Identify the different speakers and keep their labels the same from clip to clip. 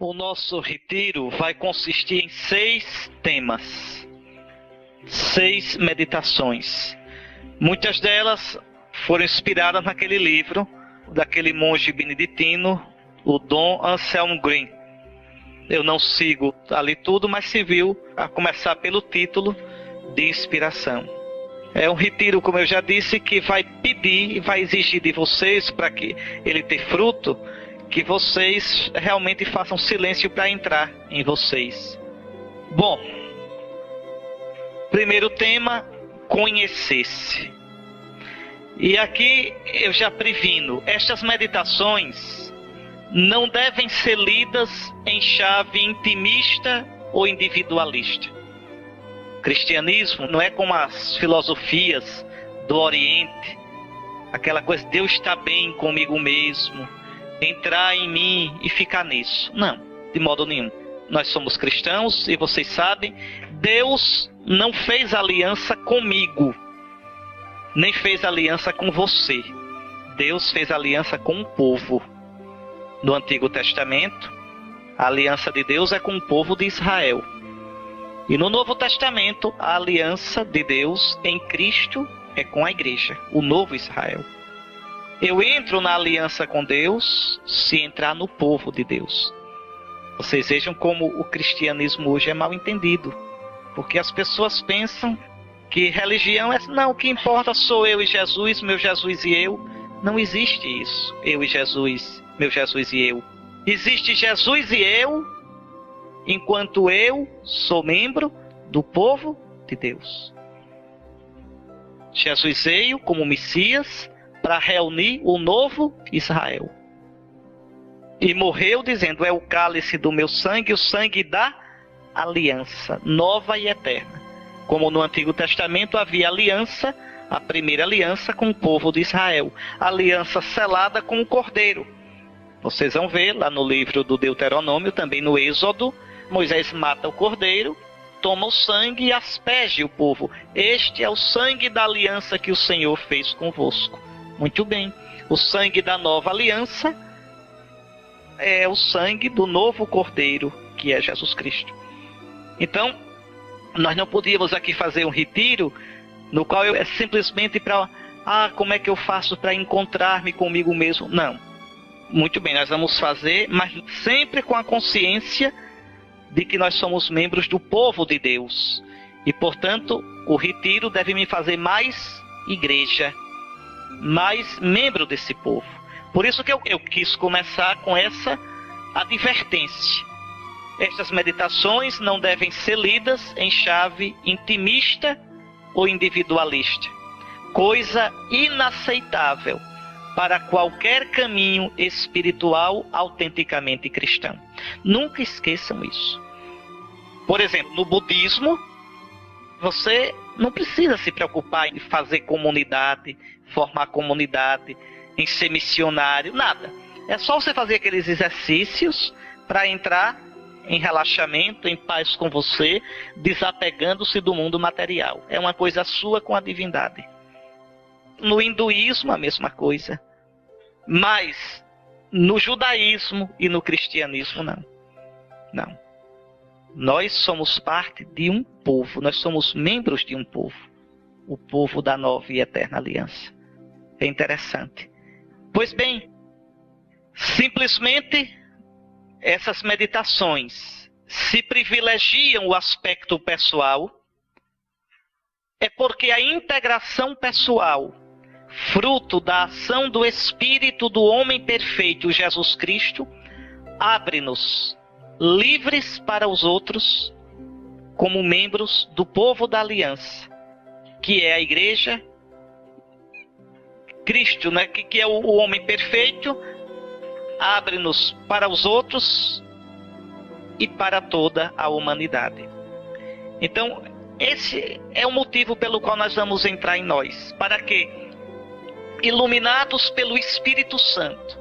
Speaker 1: O nosso retiro vai consistir em 6 temas, 6 meditações. Muitas delas foram inspiradas naquele livro daquele monge beneditino, o Dom Anselm Green. Eu não sigo ali tudo, mas se viu a começar pelo título de inspiração. É um retiro, como eu já disse, que vai pedir e vai exigir de vocês, para que ele tenha fruto, que vocês realmente façam silêncio para entrar em vocês. Bom, primeiro tema, conhecer-se. E aqui eu já previno, estas meditações não devem ser lidas em chave intimista ou individualista. O cristianismo não é como as filosofias do Oriente, aquela coisa, Deus está bem comigo mesmo, entrar em mim e ficar nisso. Não, de modo nenhum. Nós somos cristãos e vocês sabem, Deus não fez aliança comigo, nem fez aliança com você. Deus fez aliança com o povo. No Antigo Testamento, a aliança de Deus é com o povo de Israel. E no Novo Testamento, a aliança de Deus em Cristo é com a igreja, o novo Israel. Eu entro na aliança com Deus se entrar no povo de Deus. Vocês vejam como o cristianismo hoje é mal entendido. Porque as pessoas pensam que religião é... Não, o que importa sou eu e Jesus, meu Jesus e eu. Não existe isso, eu e Jesus, meu Jesus e eu. Existe Jesus e eu, enquanto eu sou membro do povo de Deus. Jesus veio como Messias para reunir o novo Israel. E morreu dizendo, é o cálice do meu sangue, o sangue da aliança, nova e eterna. Como no Antigo Testamento havia aliança, a primeira aliança com o povo de Israel. Aliança selada com o Cordeiro. Vocês vão ver lá no livro do Deuteronômio, também no Êxodo, Moisés mata o Cordeiro, toma o sangue e asperge o povo. Este é o sangue da aliança que o Senhor fez convosco. Muito bem. O sangue da nova aliança é o sangue do novo Cordeiro, que é Jesus Cristo. Então, nós não podíamos aqui fazer um retiro no qual é simplesmente para... como é que eu faço para encontrar-me comigo mesmo? Não. Muito bem, nós vamos fazer, mas sempre com a consciência de que nós somos membros do povo de Deus. E, portanto, o retiro deve me fazer mais igreja, mais membro desse povo. Por isso que eu quis começar com essa advertência. Estas meditações não devem ser lidas em chave intimista ou individualista. Coisa inaceitável para qualquer caminho espiritual autenticamente cristão. Nunca esqueçam isso. Por exemplo, no budismo, você não precisa se preocupar em fazer comunidade, formar comunidade, em ser missionário, nada. É só você fazer aqueles exercícios para entrar em relaxamento, em paz com você, desapegando-se do mundo material. É uma coisa sua com a divindade. No hinduísmo, a mesma coisa. Mas no judaísmo e no cristianismo, não. Não. Nós somos parte de um povo, nós somos membros de um povo. O povo da nova e eterna aliança. É interessante. Pois bem, simplesmente essas meditações se privilegiam o aspecto pessoal, é porque a integração pessoal, fruto da ação do Espírito do homem perfeito, Jesus Cristo, abre-nos livres para os outros, como membros do povo da aliança, que é a igreja, Cristo, né, que é o homem perfeito, abre-nos para os outros e para toda a humanidade. Então, esse é o motivo pelo qual nós vamos entrar em nós. Para que, iluminados pelo Espírito Santo,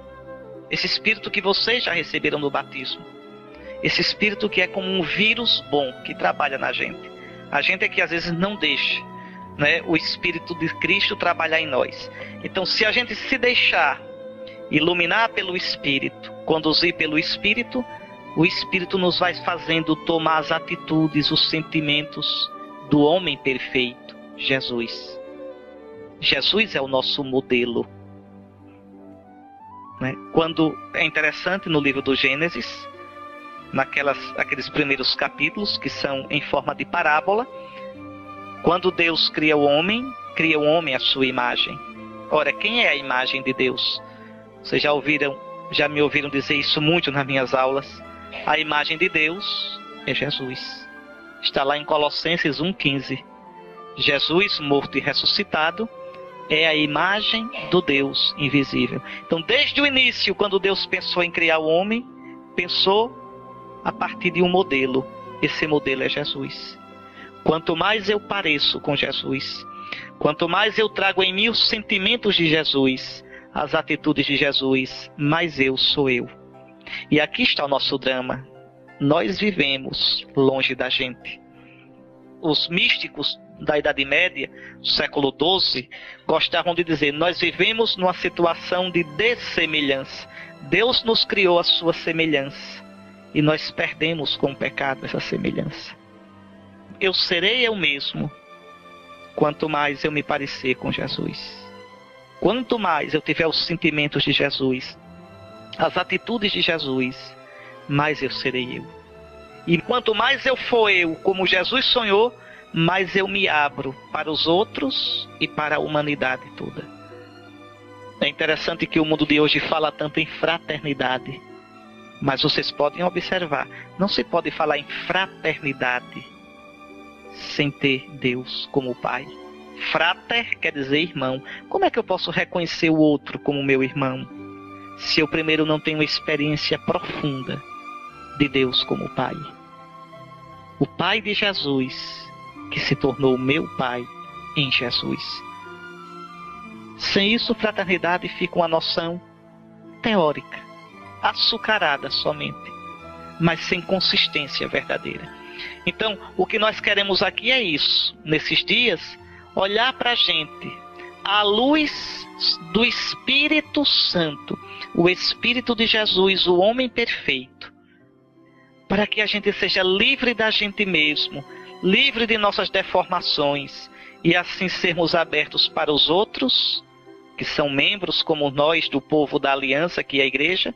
Speaker 1: esse Espírito que vocês já receberam no batismo, esse Espírito que é como um vírus bom, que trabalha na gente. A gente é que às vezes não deixa, né, o Espírito de Cristo trabalhar em nós. Então, se a gente se deixar iluminar pelo Espírito, conduzir pelo Espírito, O Espírito nos vai fazendo tomar as atitudes, os sentimentos do homem perfeito, Jesus. Jesus é o nosso modelo. Quando é interessante no livro do Gênesis, naqueles primeiros capítulos que são em forma de parábola, quando Deus cria o homem à sua imagem. Ora, quem é a imagem de Deus? Vocês já me ouviram dizer isso muito nas minhas aulas. A imagem de Deus é Jesus. Está lá em Colossenses 1,15. Jesus, morto e ressuscitado, é a imagem do Deus invisível. Então, desde o início, quando Deus pensou em criar o homem, pensou a partir de um modelo. Esse modelo é Jesus. Quanto mais eu pareço com Jesus, quanto mais eu trago em mim os sentimentos de Jesus, as atitudes de Jesus, mais eu sou eu. E aqui está o nosso drama. Nós vivemos longe da gente. Os místicos da Idade Média, do século XII, gostavam de dizer: nós vivemos numa situação de dessemelhança. Deus nos criou a sua semelhança e nós perdemos com o pecado essa semelhança. Eu serei eu mesmo quanto mais eu me parecer com Jesus. Quanto mais eu tiver os sentimentos de Jesus, as atitudes de Jesus, mais eu serei eu. E quanto mais eu for eu, como Jesus sonhou, mais eu me abro para os outros e para a humanidade toda. É interessante que o mundo de hoje fala tanto em fraternidade, mas vocês podem observar, não se pode falar em fraternidade sem ter Deus como Pai. Frater quer dizer irmão. Como é que eu posso reconhecer o outro como meu irmão, se eu primeiro não tenho uma experiência profunda de Deus como Pai? O Pai de Jesus, que se tornou meu Pai em Jesus. Sem isso, fraternidade fica uma noção teórica, açucarada somente, mas sem consistência verdadeira. Então, o que nós queremos aqui é isso, nesses dias, olhar para a gente à luz do Espírito Santo, o Espírito de Jesus, o homem perfeito, para que a gente seja livre da gente mesmo, livre de nossas deformações, e assim sermos abertos para os outros, que são membros como nós do povo da aliança, que é a igreja,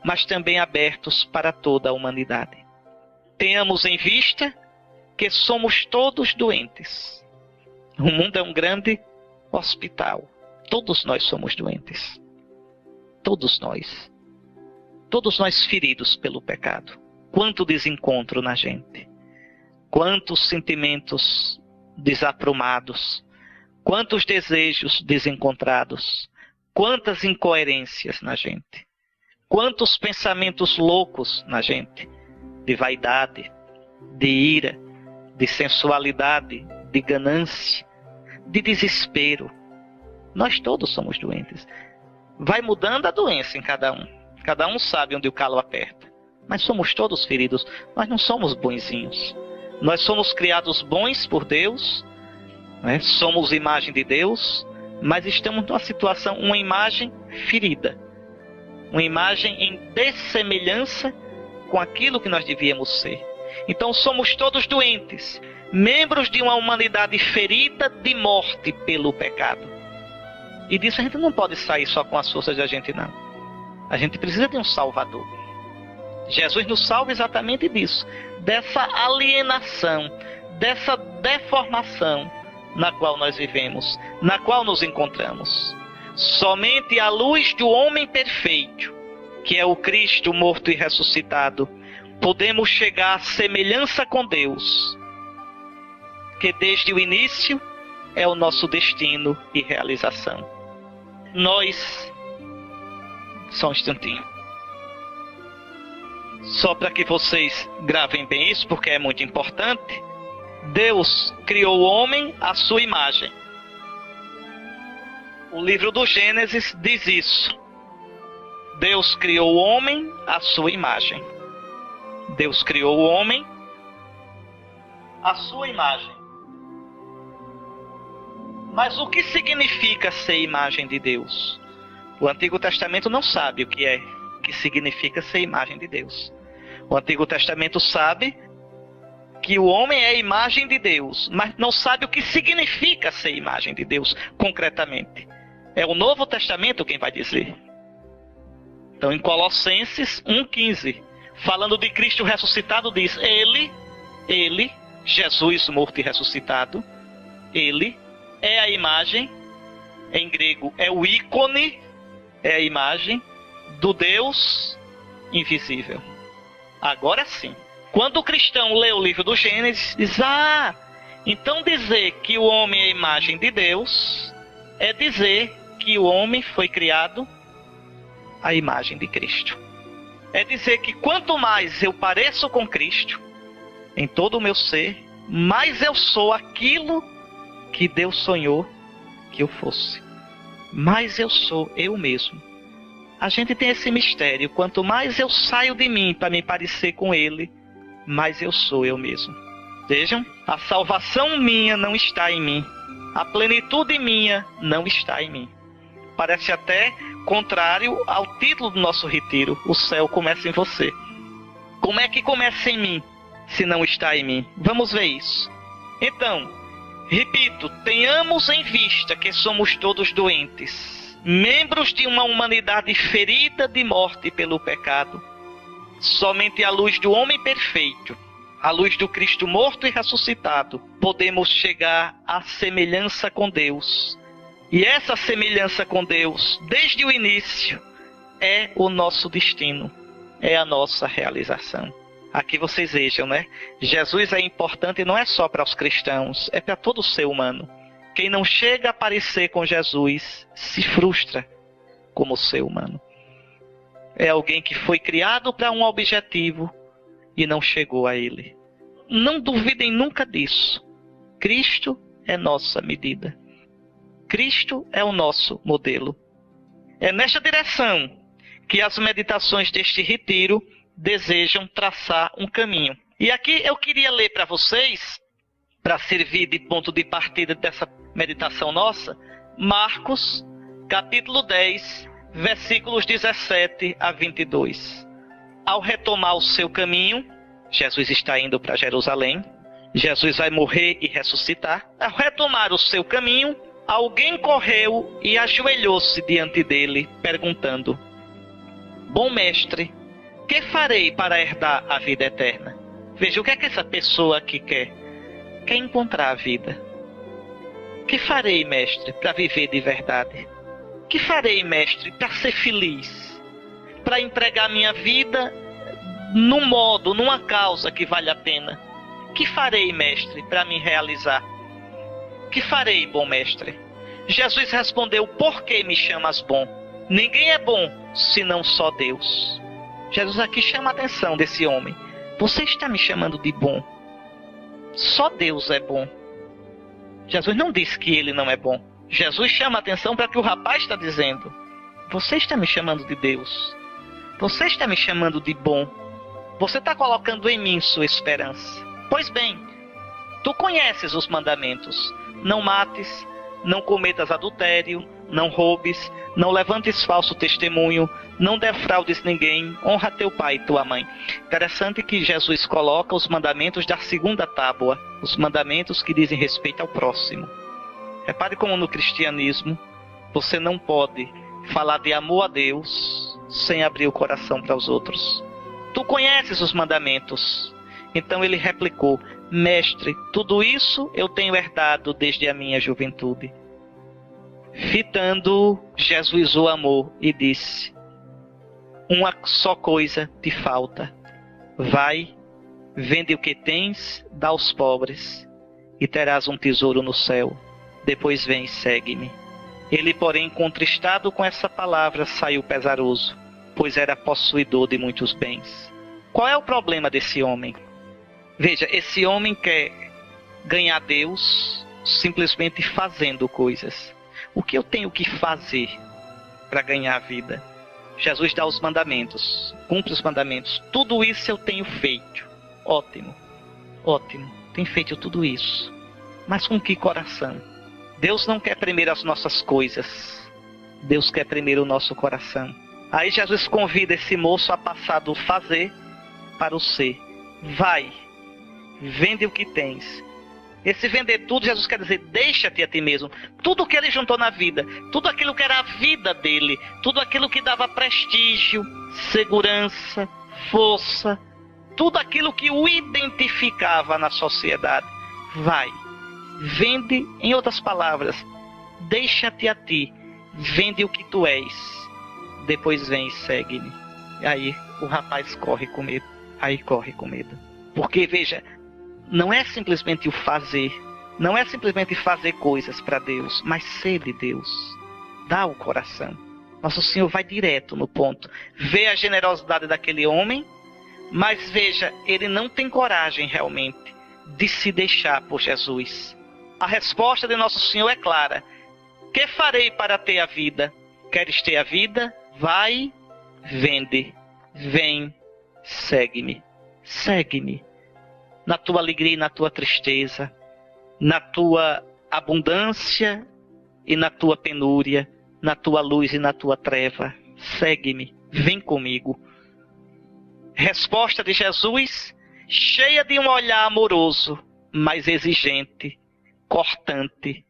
Speaker 1: mas também abertos para toda a humanidade. Tenhamos em vista que somos todos doentes. O mundo é um grande hospital. Todos nós somos doentes. Todos nós. Todos nós feridos pelo pecado. Quanto desencontro na gente. Quantos sentimentos desaprumados. Quantos desejos desencontrados. Quantas incoerências na gente. Quantos pensamentos loucos na gente. De vaidade, de ira, de sensualidade, de ganância, de desespero. Nós todos somos doentes. Vai mudando a doença em cada um. Cada um sabe onde o calo aperta. Mas somos todos feridos. Nós não somos bonzinhos. Nós somos criados bons por Deus, né? Somos imagem de Deus, mas estamos numa situação, uma imagem ferida. Uma imagem em dessemelhança com aquilo que nós devíamos ser. Então somos todos doentes, membros de uma humanidade ferida de morte pelo pecado. E disso a gente não pode sair só com as forças da gente, não. A gente precisa de um Salvador. Jesus nos salva exatamente disso, dessa alienação, dessa deformação na qual nós vivemos, na qual nos encontramos. Somente à luz do homem perfeito, que é o Cristo morto e ressuscitado, podemos chegar à semelhança com Deus, que desde o início é o nosso destino e realização. Nós, só um instantinho, só para que vocês gravem bem isso, porque é muito importante. Deus criou o homem à sua imagem. O livro do Gênesis diz isso. Deus criou o homem à sua imagem. Deus criou o homem à sua imagem. Mas o que significa ser imagem de Deus? O Antigo Testamento não sabe o que significa ser imagem de Deus. O Antigo Testamento sabe que o homem é a imagem de Deus, mas não sabe o que significa ser imagem de Deus concretamente. É o Novo Testamento quem vai dizer. Então, em Colossenses 1,15, falando de Cristo ressuscitado, diz: Ele, Jesus morto e ressuscitado, Ele é a imagem, em grego é o ícone, é a imagem do Deus invisível. Agora sim, quando o cristão lê o livro do Gênesis, diz: então dizer que o homem é a imagem de Deus é dizer que o homem foi criado à imagem de Cristo. É dizer que quanto mais eu pareço com Cristo, em todo o meu ser, mais eu sou aquilo que Deus sonhou que eu fosse. Mais eu sou eu mesmo. A gente tem esse mistério. Quanto mais eu saio de mim para me parecer com Ele, mais eu sou eu mesmo. Vejam, a salvação minha não está em mim. A plenitude minha não está em mim. Parece até contrário ao título do nosso retiro: o céu começa em você. Como é que começa em mim, se não está em mim? Vamos ver isso. Então, repito, tenhamos em vista que somos todos doentes, membros de uma humanidade ferida de morte pelo pecado. Somente à luz do homem perfeito, à luz do Cristo morto e ressuscitado, podemos chegar à semelhança com Deus. E essa semelhança com Deus, desde o início, é o nosso destino, é a nossa realização. Aqui vocês vejam, né? Jesus é importante não é só para os cristãos, é para todo ser humano. Quem não chega a parecer com Jesus se frustra como ser humano. É alguém que foi criado para um objetivo e não chegou a ele. Não duvidem nunca disso. Cristo é nossa medida. Cristo é o nosso modelo. É nesta direção que as meditações deste retiro desejam traçar um caminho. E aqui eu queria ler para vocês, para servir de ponto de partida dessa meditação nossa, Marcos, capítulo 10, versículos 17 a 22. Ao retomar o seu caminho, Jesus está indo para Jerusalém, Jesus vai morrer e ressuscitar. Ao retomar o seu caminho, alguém correu e ajoelhou-se diante dele, perguntando: Bom mestre, que farei para herdar a vida eterna? Veja, o que é que essa pessoa aqui quer? Quer encontrar a vida. Que farei, mestre, para viver de verdade? Que farei, mestre, para ser feliz? Para entregar minha vida num modo, numa causa que vale a pena? Que farei, mestre, para me realizar? Que farei, bom mestre? Jesus respondeu: Por que me chamas bom? Ninguém é bom, senão só Deus. Jesus aqui chama a atenção desse homem. Você está me chamando de bom? Só Deus é bom. Jesus não disse que ele não é bom. Jesus chama a atenção para o que o rapaz está dizendo. Você está me chamando de Deus. Você está me chamando de bom. Você está colocando em mim sua esperança. Pois bem, tu conheces os mandamentos. Não mates, não cometas adultério, não roubes, não levantes falso testemunho, não defraudes ninguém, honra teu pai e tua mãe. Interessante que Jesus coloca os mandamentos da segunda tábua, os mandamentos que dizem respeito ao próximo. Repare como no cristianismo você não pode falar de amor a Deus sem abrir o coração para os outros. Tu conheces os mandamentos. Então ele replicou: Mestre, tudo isso eu tenho herdado desde a minha juventude. Fitando, Jesus o amou e disse: Uma só coisa te falta. Vai, vende o que tens, dá aos pobres, e terás um tesouro no céu. Depois vem e segue-me. Ele, porém, contristado com essa palavra, saiu pesaroso, pois era possuidor de muitos bens. Qual é o problema desse homem? Veja, esse homem quer ganhar Deus simplesmente fazendo coisas. O que eu tenho que fazer para ganhar a vida? Jesus dá os mandamentos, cumpre os mandamentos. Tudo isso eu tenho feito. Ótimo, ótimo. Tenho feito tudo isso. Mas com que coração? Deus não quer primeiro as nossas coisas. Deus quer primeiro o nosso coração. Aí Jesus convida esse moço a passar do fazer para o ser. Vai, vende o que tens. Esse vender tudo, Jesus quer dizer, deixa-te a ti mesmo. Tudo que ele juntou na vida, tudo aquilo que era a vida dele, tudo aquilo que dava prestígio, segurança, força, tudo aquilo que o identificava na sociedade. Vai, vende, em outras palavras, deixa-te a ti, vende o que tu és. Depois vem e segue-me. E aí o rapaz corre com medo. Aí corre com medo. Porque, veja, não é simplesmente o fazer. Não é simplesmente fazer coisas para Deus, mas ser de Deus. Dá o coração. Nosso Senhor vai direto no ponto. Vê a generosidade daquele homem, mas veja, ele não tem coragem realmente de se deixar por Jesus. A resposta de Nosso Senhor é clara. Que farei para ter a vida? Queres ter a vida? Vai, vende, vem, segue-me. Segue-me. Na tua alegria e na tua tristeza, na tua abundância e na tua penúria, na tua luz e na tua treva. Segue-me, vem comigo. Resposta de Jesus, cheia de um olhar amoroso, mas exigente, cortante.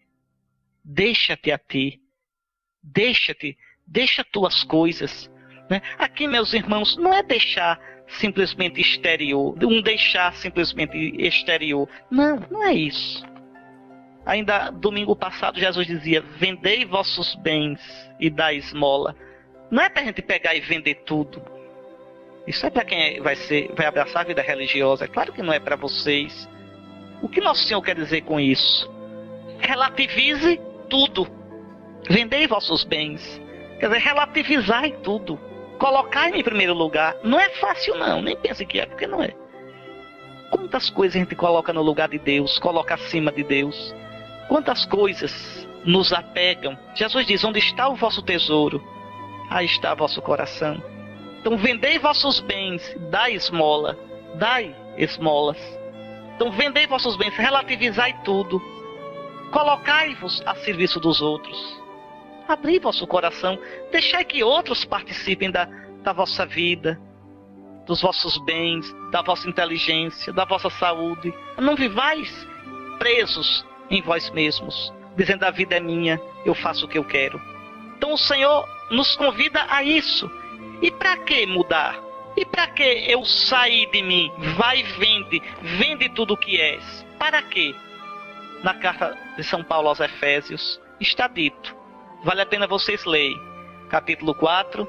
Speaker 1: Deixa-te a ti, deixa tuas coisas. Né? Aqui, meus irmãos, não é deixar simplesmente exterior, um deixar simplesmente exterior. Não, não é isso. Ainda domingo passado Jesus dizia, vendei vossos bens e dai esmola. Não é para a gente pegar e vender tudo. Isso é para quem vai abraçar a vida religiosa. É claro que não é para vocês. O que Nosso Senhor quer dizer com isso? Relativize tudo. Vendei vossos bens. Quer dizer, relativizai tudo. Colocai-me em primeiro lugar. Não é fácil não, nem pense que é, porque não é. Quantas coisas a gente coloca no lugar de Deus, coloca acima de Deus. Quantas coisas nos apegam. Jesus diz, onde está o vosso tesouro, aí está o vosso coração. Então vendei vossos bens, dai esmola, dai esmolas. Então vendei vossos bens, relativizai tudo. Colocai-vos a serviço dos outros. Abri vosso coração, deixai que outros participem da vossa vida, dos vossos bens, da vossa inteligência, da vossa saúde. Não vivais presos em vós mesmos, dizendo a vida é minha, eu faço o que eu quero. Então o Senhor nos convida a isso. E para que mudar? E para que eu sair de mim? Vai, vende tudo o que és. Para quê? Na carta de São Paulo aos Efésios está dito. Vale a pena vocês lerem. Capítulo 4,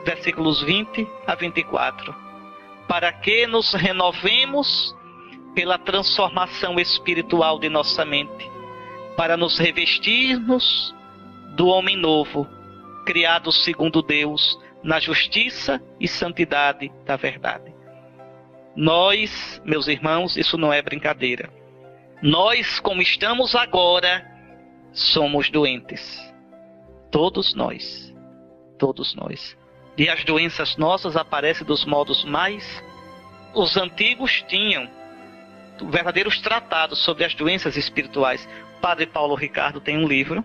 Speaker 1: versículos 20 a 24. Para que nos renovemos pela transformação espiritual de nossa mente, para nos revestirmos do homem novo, criado segundo Deus, na justiça e santidade da verdade. Nós, meus irmãos, isso não é brincadeira. Nós, como estamos agora, somos doentes. Todos nós. Todos nós. E as doenças nossas aparecem dos modos mais... Os antigos tinham verdadeiros tratados sobre as doenças espirituais. O Padre Paulo Ricardo tem um livro,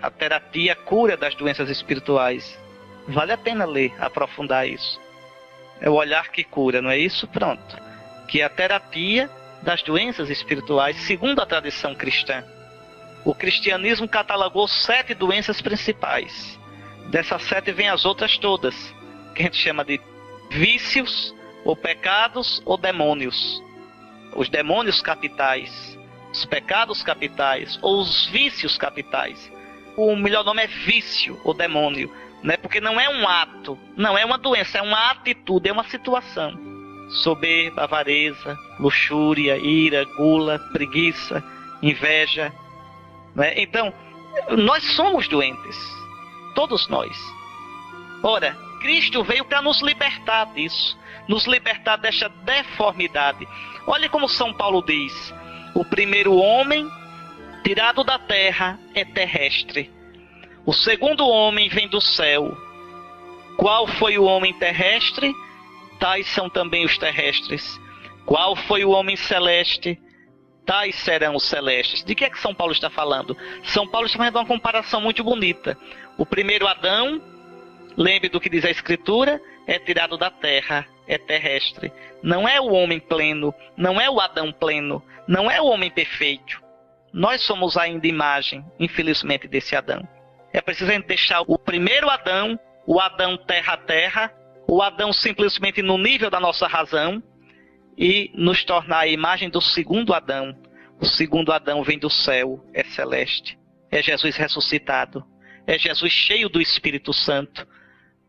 Speaker 1: A Terapia, a Cura das Doenças Espirituais. Vale a pena ler, aprofundar isso. É o olhar que cura, não é isso? Pronto. Que é a terapia das doenças espirituais, segundo a tradição cristã. O cristianismo catalogou 7 doenças principais. Dessas 7 vem as outras todas, que a gente chama de vícios, ou pecados, ou demônios. Os demônios capitais, os pecados capitais, ou os vícios capitais. O melhor nome é vício, ou demônio, né? Porque não é um ato, não é uma doença, é uma atitude, é uma situação. Soberba, avareza, luxúria, ira, gula, preguiça, inveja. Né? Então, nós somos doentes, todos nós. Ora, Cristo veio para nos libertar disso, nos libertar desta deformidade. Olha como São Paulo diz, o primeiro homem tirado da terra é terrestre, o segundo homem vem do céu. Qual foi o homem terrestre? Tais são também os terrestres. Qual foi o homem celeste? Tais serão os celestes. De que é que São Paulo está falando? São Paulo está fazendo uma comparação muito bonita. O primeiro Adão, lembre do que diz a Escritura, é tirado da terra, é terrestre. Não é o homem pleno, não é o Adão pleno, não é o homem perfeito. Nós somos ainda imagem, infelizmente, desse Adão. É preciso a gente deixar o primeiro Adão, o Adão terra a terra, o Adão simplesmente no nível da nossa razão, e nos tornar a imagem do segundo Adão. O segundo Adão vem do céu, é celeste. É Jesus ressuscitado. É Jesus cheio do Espírito Santo.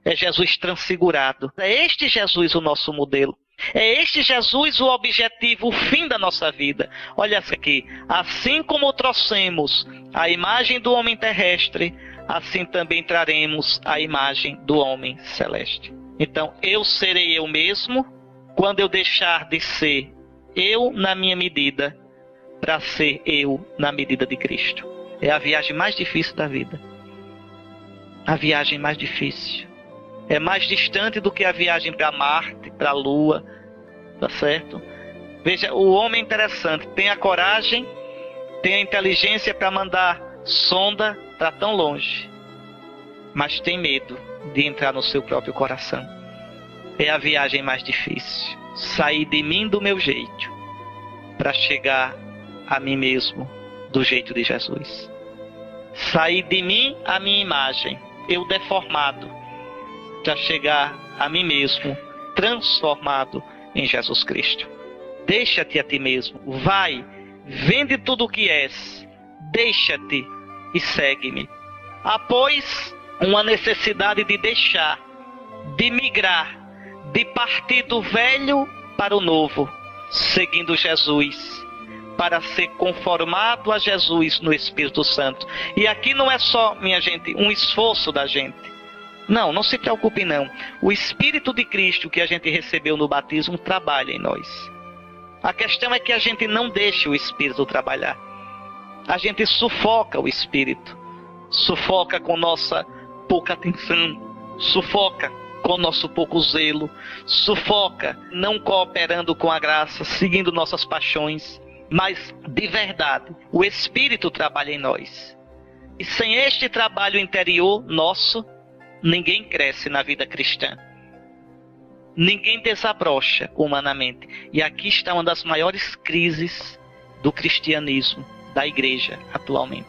Speaker 1: É Jesus transfigurado. É este Jesus o nosso modelo. É este Jesus o objetivo, o fim da nossa vida. Olha aqui. Assim como trouxemos a imagem do homem terrestre, assim também traremos a imagem do homem celeste. Então, eu serei eu mesmo quando eu deixar de ser eu na minha medida para ser eu na medida de Cristo. É a viagem mais difícil da vida. A viagem mais difícil. É mais distante do que a viagem para Marte, para a Lua, tá certo? Veja, o homem é interessante, tem a coragem, tem a inteligência para mandar sonda para tão longe, mas tem medo de entrar no seu próprio coração. É a viagem mais difícil. Sair de mim do meu jeito para chegar a mim mesmo do jeito de Jesus. Sair de mim a minha imagem, eu deformado, para chegar a mim mesmo, transformado em Jesus Cristo. Deixa-te a ti mesmo, vai, vende tudo o que és, deixa-te e segue-me. Há, pois, uma necessidade de deixar, de migrar, de partir do velho para o novo, seguindo Jesus, para ser conformado a Jesus no Espírito Santo. E aqui não é só, minha gente, um esforço da gente. Não, não se preocupe não. O Espírito de Cristo que a gente recebeu no batismo trabalha em nós. A questão é que a gente não deixa o Espírito trabalhar. A gente sufoca o Espírito. Sufoca com nossa pouca atenção. Sufoca com nosso pouco zelo. Sufoca não cooperando com a graça, seguindo nossas paixões. Mas, de verdade, o Espírito trabalha em nós. E sem este trabalho interior nosso, ninguém cresce na vida cristã. Ninguém desabrocha humanamente. E aqui está uma das maiores crises do cristianismo, da igreja, atualmente.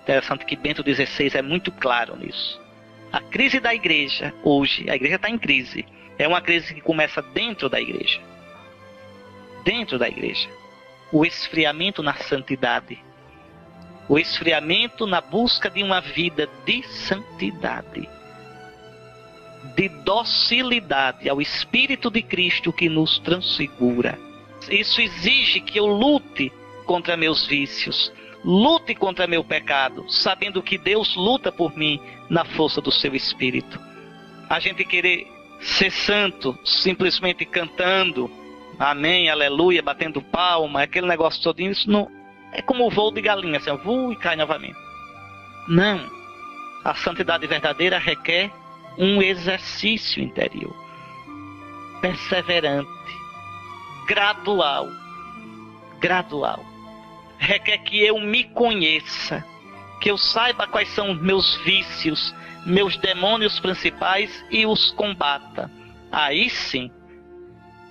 Speaker 1: Interessante que Bento XVI é muito claro nisso. A crise da igreja, hoje, a igreja está em crise. É uma crise que começa dentro da igreja. Dentro da igreja. O esfriamento na santidade. O esfriamento na busca de uma vida de santidade, de docilidade ao Espírito de Cristo que nos transfigura. Isso exige que eu lute contra meus vícios, lute contra meu pecado, sabendo que Deus luta por mim na força do seu Espírito. A gente querer ser santo simplesmente cantando, amém, aleluia, batendo palma, aquele negócio todinho, isso não... É como o voo de galinha, assim, voa e cai novamente. Não. A santidade verdadeira requer um exercício interior. Perseverante. Gradual. Gradual. Requer que eu me conheça. Que eu saiba quais são os meus vícios, meus demônios principais e os combata. Aí sim.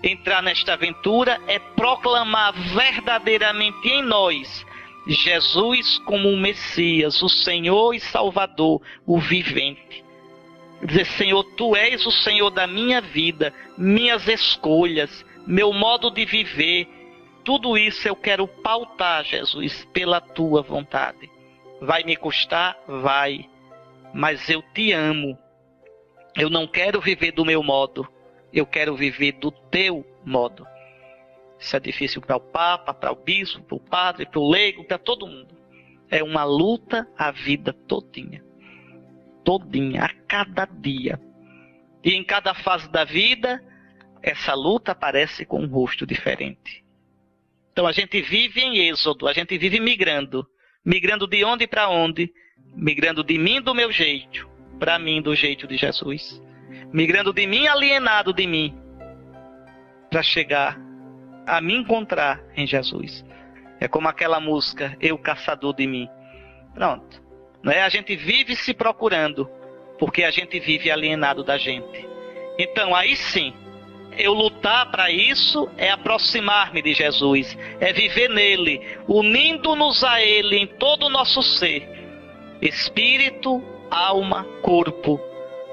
Speaker 1: Entrar nesta aventura é proclamar verdadeiramente em nós Jesus como o Messias, o Senhor e Salvador, o vivente. Dizer, Senhor, Tu és o Senhor da minha vida, minhas escolhas, meu modo de viver. Tudo isso eu quero pautar, Jesus, pela Tua vontade. Vai me custar? Vai. Mas eu Te amo. Eu não quero viver do meu modo. Eu quero viver do Teu modo. Isso é difícil para o Papa, para o Bispo, para o Padre, para o Leigo, para todo mundo. É uma luta a vida todinha. Todinha, a cada dia. E em cada fase da vida, essa luta aparece com um rosto diferente. Então a gente vive em êxodo, a gente vive migrando. Migrando de onde para onde? Migrando de mim do meu jeito, para mim do jeito de Jesus. Migrando de mim alienado de mim, para chegar a me encontrar em Jesus. É como aquela música, Eu Caçador de Mim. Pronto. Não é? A gente vive se procurando, porque a gente vive alienado da gente. Então aí sim, eu lutar para isso é aproximar-me de Jesus, é viver nele, unindo-nos a ele em todo o nosso ser, espírito, alma, corpo,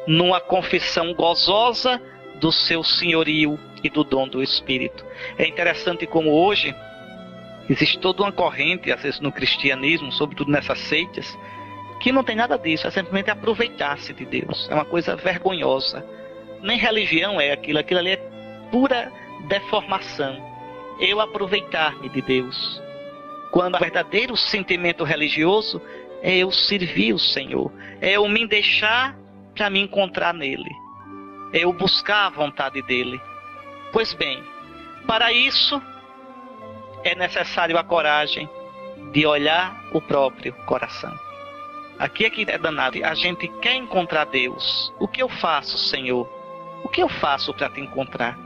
Speaker 1: numa confissão gozosa do seu senhorio e do dom do Espírito. É interessante como hoje existe toda uma corrente, às vezes no cristianismo, sobretudo nessas seitas, que não tem nada disso, é simplesmente aproveitar-se de Deus. É uma coisa vergonhosa. Nem religião é aquilo ali é pura deformação. Eu aproveitar-me de Deus. Quando o verdadeiro sentimento religioso é eu servir o Senhor, é eu me deixar para me encontrar nele, é eu buscar a vontade dele. Pois bem, para isso é necessário a coragem de olhar o próprio coração. Aqui é que é danado. A gente quer encontrar Deus. O que eu faço, Senhor? O que eu faço para te encontrar?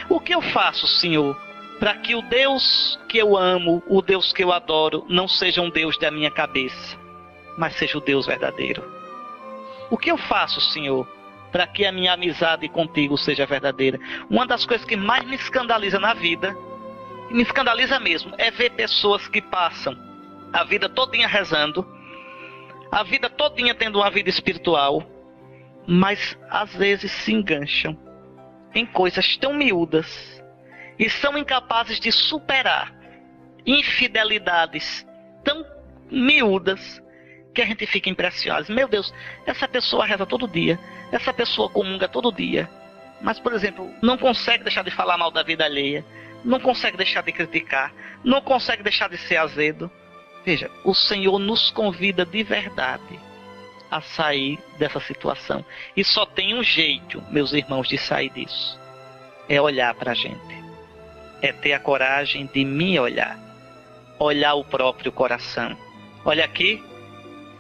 Speaker 1: O que eu faço, Senhor, para que o Deus que eu amo, o Deus que eu adoro, não seja um Deus da minha cabeça, mas seja o Deus verdadeiro? O que eu faço, Senhor, para que a minha amizade contigo seja verdadeira? Uma das coisas que mais me escandaliza na vida, e me escandaliza mesmo, é ver pessoas que passam a vida todinha rezando, a vida todinha tendo uma vida espiritual, mas às vezes se engancham em coisas tão miúdas e são incapazes de superar infidelidades tão miúdas que a gente fica impressionado. Meu Deus, essa pessoa reza todo dia, essa pessoa comunga todo dia, mas, por exemplo, não consegue deixar de falar mal da vida alheia, não consegue deixar de criticar, não consegue deixar de ser azedo. Veja, o Senhor nos convida de verdade a sair dessa situação. E só tem um jeito, meus irmãos, de sair disso. É olhar para a gente. É ter a coragem de me olhar. Olhar o próprio coração. Olha aqui.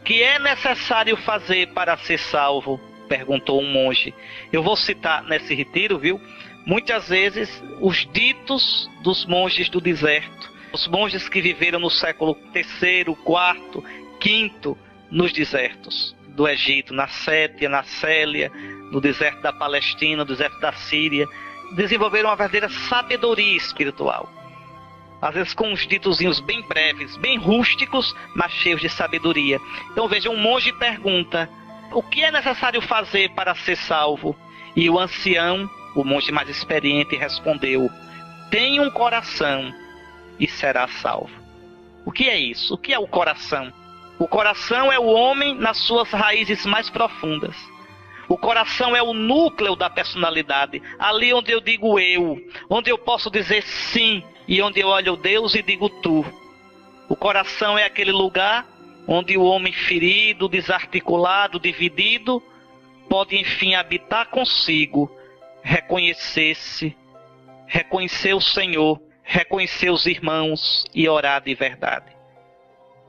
Speaker 1: Que é necessário fazer para ser salvo? Perguntou um monge. Eu vou citar nesse retiro, viu? Muitas vezes os ditos dos monges do deserto. Os monges que viveram no século III, IV, V nos desertos do Egito, na Sétia, na Célia, no deserto da Palestina, no deserto da Síria, desenvolveram uma verdadeira sabedoria espiritual. Às vezes com uns ditozinhos bem breves, bem rústicos, mas cheios de sabedoria. Então veja, um monge pergunta: o que é necessário fazer para ser salvo? E o ancião, o monge mais experiente, respondeu: tenha um coração e será salvo. O que é isso? O que é o coração? O coração é o homem nas suas raízes mais profundas. O coração é o núcleo da personalidade, ali onde eu digo eu, onde eu posso dizer sim, e onde eu olho Deus e digo tu. O coração é aquele lugar onde o homem ferido, desarticulado, dividido, pode enfim habitar consigo, reconhecer-se, reconhecer o Senhor, reconhecer os irmãos e orar de verdade.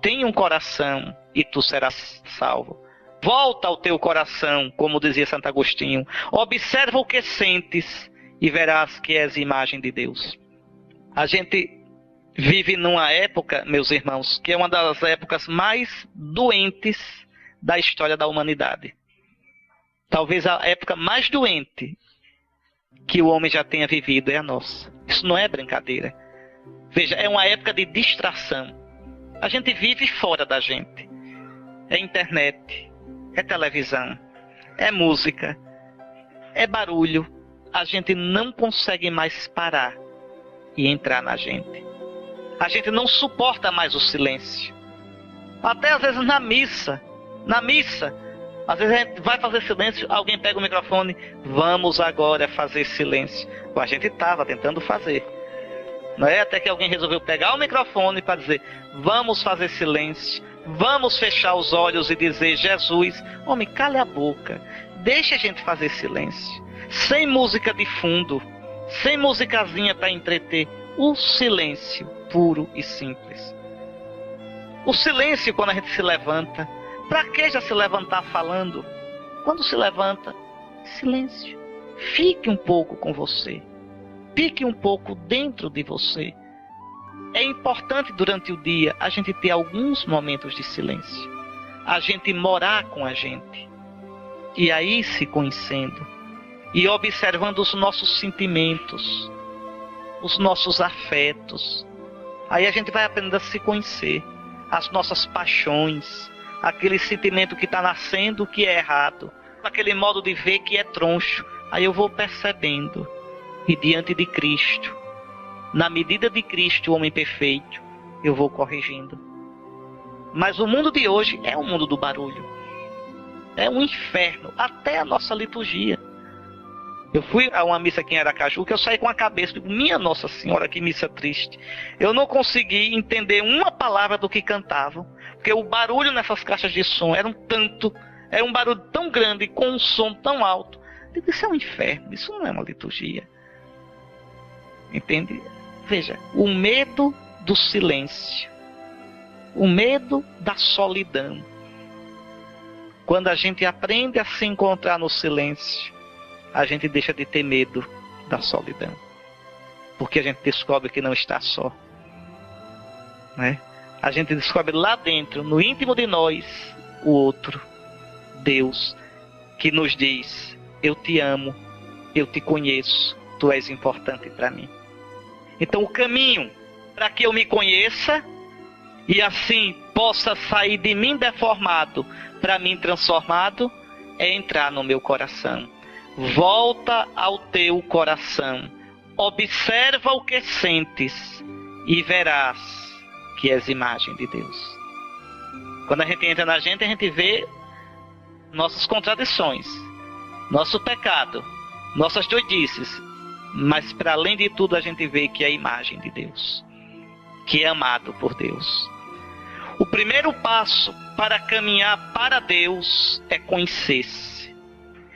Speaker 1: Tenha um coração e tu serás salvo. Volta ao teu coração, como dizia Santo Agostinho. Observa o que sentes e verás que és imagem de Deus. A gente vive numa época, meus irmãos, que é uma das épocas mais doentes da história da humanidade. Talvez a época mais doente que o homem já tenha vivido é a nossa. Isso não é brincadeira. Veja, é uma época de distração. A gente vive fora da gente. É internet, é televisão, é música, é barulho. A gente não consegue mais parar e entrar na gente. A gente não suporta mais o silêncio. Até às vezes na missa, às vezes a gente vai fazer silêncio, alguém pega o microfone, vamos agora fazer silêncio. A gente estava tentando fazer. Não é? Até que alguém resolveu pegar o microfone para dizer, vamos fazer silêncio, vamos fechar os olhos e dizer, Jesus, homem, cale a boca, deixa a gente fazer silêncio, sem música de fundo, sem musicazinha para entreter, o silêncio puro e simples. O silêncio quando a gente se levanta. Para que já se levantar falando? Quando se levanta, silêncio. Fique um pouco com você. Fique um pouco dentro de você. É importante durante o dia a gente ter alguns momentos de silêncio. A gente morar com a gente. E aí se conhecendo. e observando os nossos sentimentos, os nossos afetos. Aí a gente vai aprendendo a se conhecer, as nossas paixões, aquele sentimento que está nascendo que é errado, aquele modo de ver que é troncho. Aí eu vou percebendo, e diante de Cristo, na medida de Cristo, o homem perfeito, eu vou corrigindo. Mas o mundo de hoje é o mundo do barulho, é um inferno, até a nossa liturgia. Eu fui a uma missa aqui em Aracaju, que eu saí com a cabeça, digo, minha Nossa Senhora, que missa triste. Eu não consegui entender uma palavra do que cantavam, porque o barulho nessas caixas de som era um barulho tão grande, com um som tão alto. Eu digo, isso é um inferno, isso não é uma liturgia. Entende? Veja, o medo do silêncio, o medo da solidão. Quando a gente aprende a se encontrar no silêncio, a gente deixa de ter medo da solidão, porque a gente descobre que não está só, né? A gente descobre lá dentro, no íntimo de nós, o outro, Deus, que nos diz: eu te amo, eu te conheço, tu és importante para mim. Então o caminho para que eu me conheça e assim possa sair de mim deformado para mim transformado é entrar no meu coração. Volta ao teu coração, observa o que sentes e verás que és imagem de Deus. Quando a gente entra na gente, a gente vê nossas contradições, nosso pecado, nossas doidices, mas para além de tudo a gente vê que é a imagem de Deus, que é amado por Deus. O primeiro passo para caminhar para Deus é conhecer-se,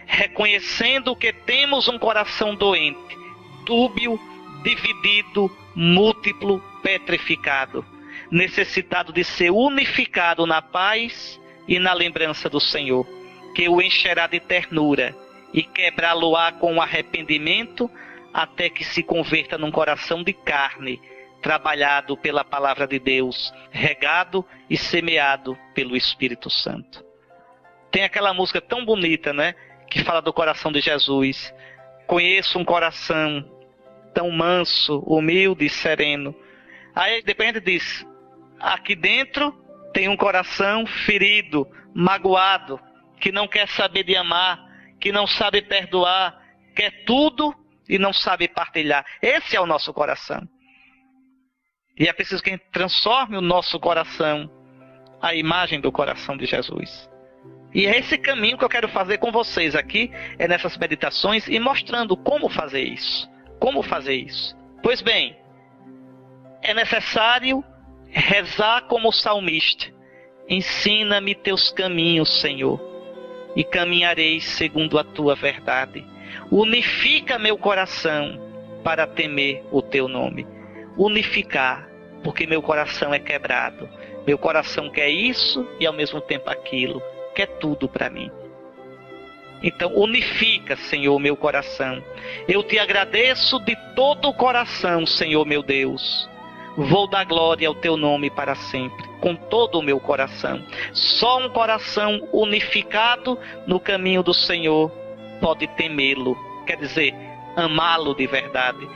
Speaker 1: reconhecendo que temos um coração doente, dúbio, dividido, múltiplo, petrificado, necessitado de ser unificado na paz e na lembrança do Senhor, que o encherá de ternura e quebrá-lo-á com arrependimento até que se converta num coração de carne, trabalhado pela palavra de Deus, regado e semeado pelo Espírito Santo. Tem aquela música tão bonita, né, que fala do coração de Jesus. Conheço um coração tão manso, humilde e sereno. Aí depois a gente diz, aqui dentro tem um coração ferido, magoado, que não quer saber de amar, que não sabe perdoar, quer tudo e não sabe partilhar. Esse é o nosso coração. E é preciso que a gente transforme o nosso coração à imagem do coração de Jesus. E é esse caminho que eu quero fazer com vocês aqui, é nessas meditações, e mostrando como fazer isso. Como fazer isso? Pois bem, é necessário rezar como o salmista. Ensina-me teus caminhos, Senhor, e caminharei segundo a tua verdade. Unifica meu coração para temer o teu nome. Unificar, porque meu coração é quebrado. Meu coração quer isso e ao mesmo tempo aquilo. Quer tudo para mim. Então unifica, Senhor, meu coração. Eu te agradeço de todo o coração, Senhor meu Deus. Vou dar glória ao teu nome para sempre, com todo o meu coração. Só um coração unificado no caminho do Senhor pode temê-lo, quer dizer, amá-lo de verdade,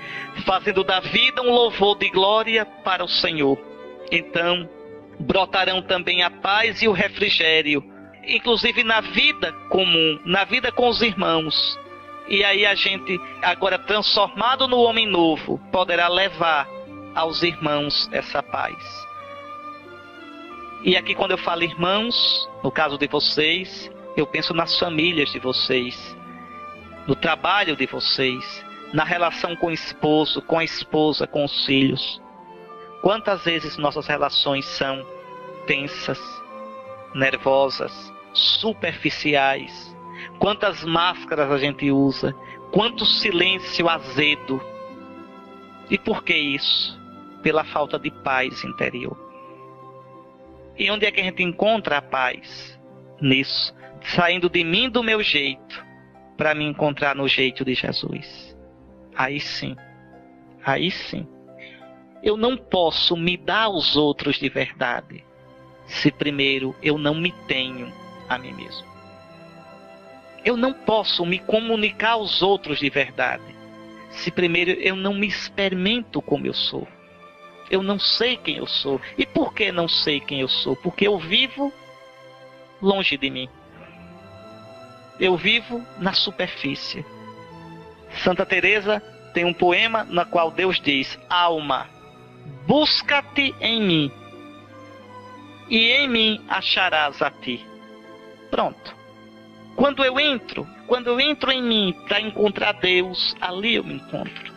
Speaker 1: fazendo da vida um louvor de glória para o Senhor. Então brotarão também a paz e o refrigério, inclusive na vida comum, na vida com os irmãos. E aí a gente, agora transformado no homem novo, poderá levar aos irmãos essa paz. E aqui quando eu falo irmãos, no caso de vocês, eu penso nas famílias de vocês, no trabalho de vocês, na relação com o esposo, com a esposa, com os filhos. Quantas vezes nossas relações são tensas, nervosas, superficiais? Quantas máscaras a gente usa? Quanto silêncio azedo? E por que isso? Pela falta de paz interior. E onde é que a gente encontra a paz? Nisso, saindo de mim do meu jeito, para me encontrar no jeito de Jesus. Aí sim, eu não posso me dar aos outros de verdade, se primeiro eu não me tenho a mim mesmo. Eu não posso me comunicar aos outros de verdade se primeiro eu não me experimento como eu sou. Eu não sei quem eu sou. E por que não sei quem eu sou? Porque eu vivo longe de mim. Eu vivo na superfície. Santa Teresa tem um poema na qual Deus diz: alma, busca-te em mim, e em mim acharás a ti. Pronto. Quando eu entro em mim para encontrar Deus, ali eu me encontro.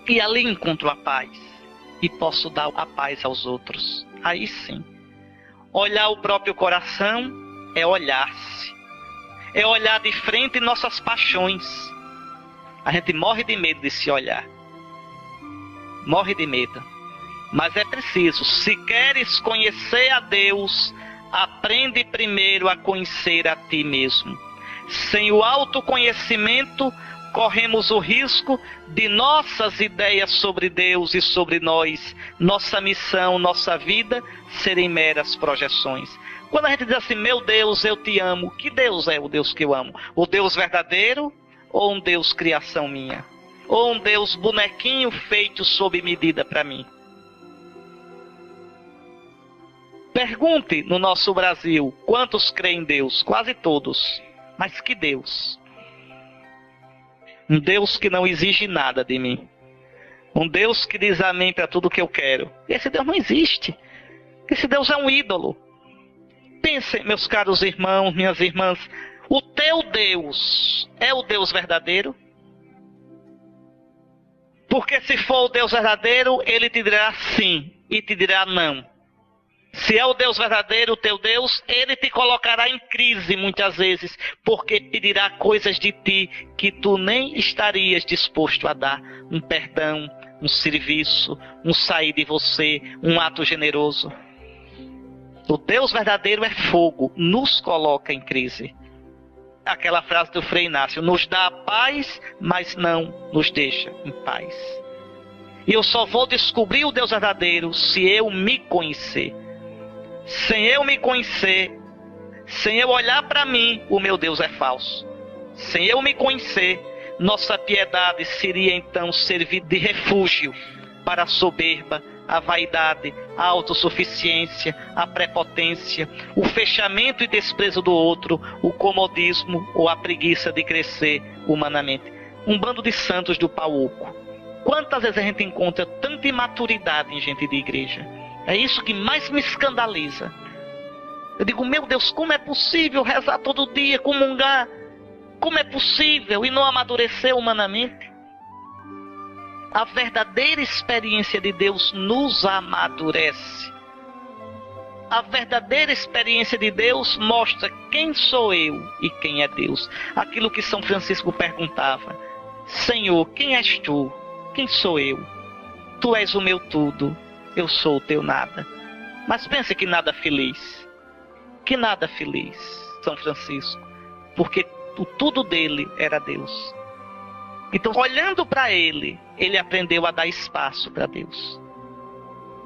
Speaker 1: E ali encontro a paz. E posso dar a paz aos outros. Aí sim. Olhar o próprio coração é olhar-se. É olhar de frente nossas paixões. A gente morre de medo de se olhar. Morre de medo. Mas é preciso. Se queres conhecer a Deus, aprende primeiro a conhecer a ti mesmo. Sem o autoconhecimento, corremos o risco de nossas ideias sobre Deus e sobre nós, nossa missão, nossa vida, serem meras projeções. Quando a gente diz assim, meu Deus, eu te amo, que Deus é o Deus que eu amo? O Deus verdadeiro ou um Deus criação minha? Ou um Deus bonequinho feito sob medida para mim? Pergunte no nosso Brasil, quantos creem em Deus? Quase todos. Mas que Deus? Um Deus que não exige nada de mim. Um Deus que diz amém para tudo que eu quero. Esse Deus não existe. Esse Deus é um ídolo. Pensem, meus caros irmãos, minhas irmãs, o teu Deus é o Deus verdadeiro? Porque se for o Deus verdadeiro, ele te dirá sim e te dirá não. Se é o Deus verdadeiro, o teu Deus, ele te colocará em crise muitas vezes, porque pedirá coisas de ti que tu nem estarias disposto a dar. Um perdão, um serviço, um sair de você, um ato generoso. O Deus verdadeiro é fogo, nos coloca em crise. Aquela frase do Frei Inácio, nos dá a paz, mas não nos deixa em paz. E eu só vou descobrir o Deus verdadeiro se eu me conhecer. Sem eu me conhecer, sem eu olhar para mim, o meu Deus é falso. Sem eu me conhecer, nossa piedade seria então servir de refúgio para a soberba, a vaidade, a autossuficiência, a prepotência, o fechamento e desprezo do outro, o comodismo ou a preguiça de crescer humanamente. Um bando de santos do pau oco. Quantas vezes a gente encontra tanta imaturidade em gente de igreja? É isso que mais me escandaliza. Eu digo, meu Deus, como é possível rezar todo dia, comungar? Como é possível e não amadurecer humanamente? A verdadeira experiência de Deus nos amadurece. A verdadeira experiência de Deus mostra quem sou eu e quem é Deus. Aquilo que São Francisco perguntava. Senhor, quem és tu? Quem sou eu? Tu és o meu tudo. Eu sou o teu nada. Mas pense que nada feliz. Que nada feliz, São Francisco. Porque o tudo dele era Deus. Então, olhando para ele, ele aprendeu a dar espaço para Deus.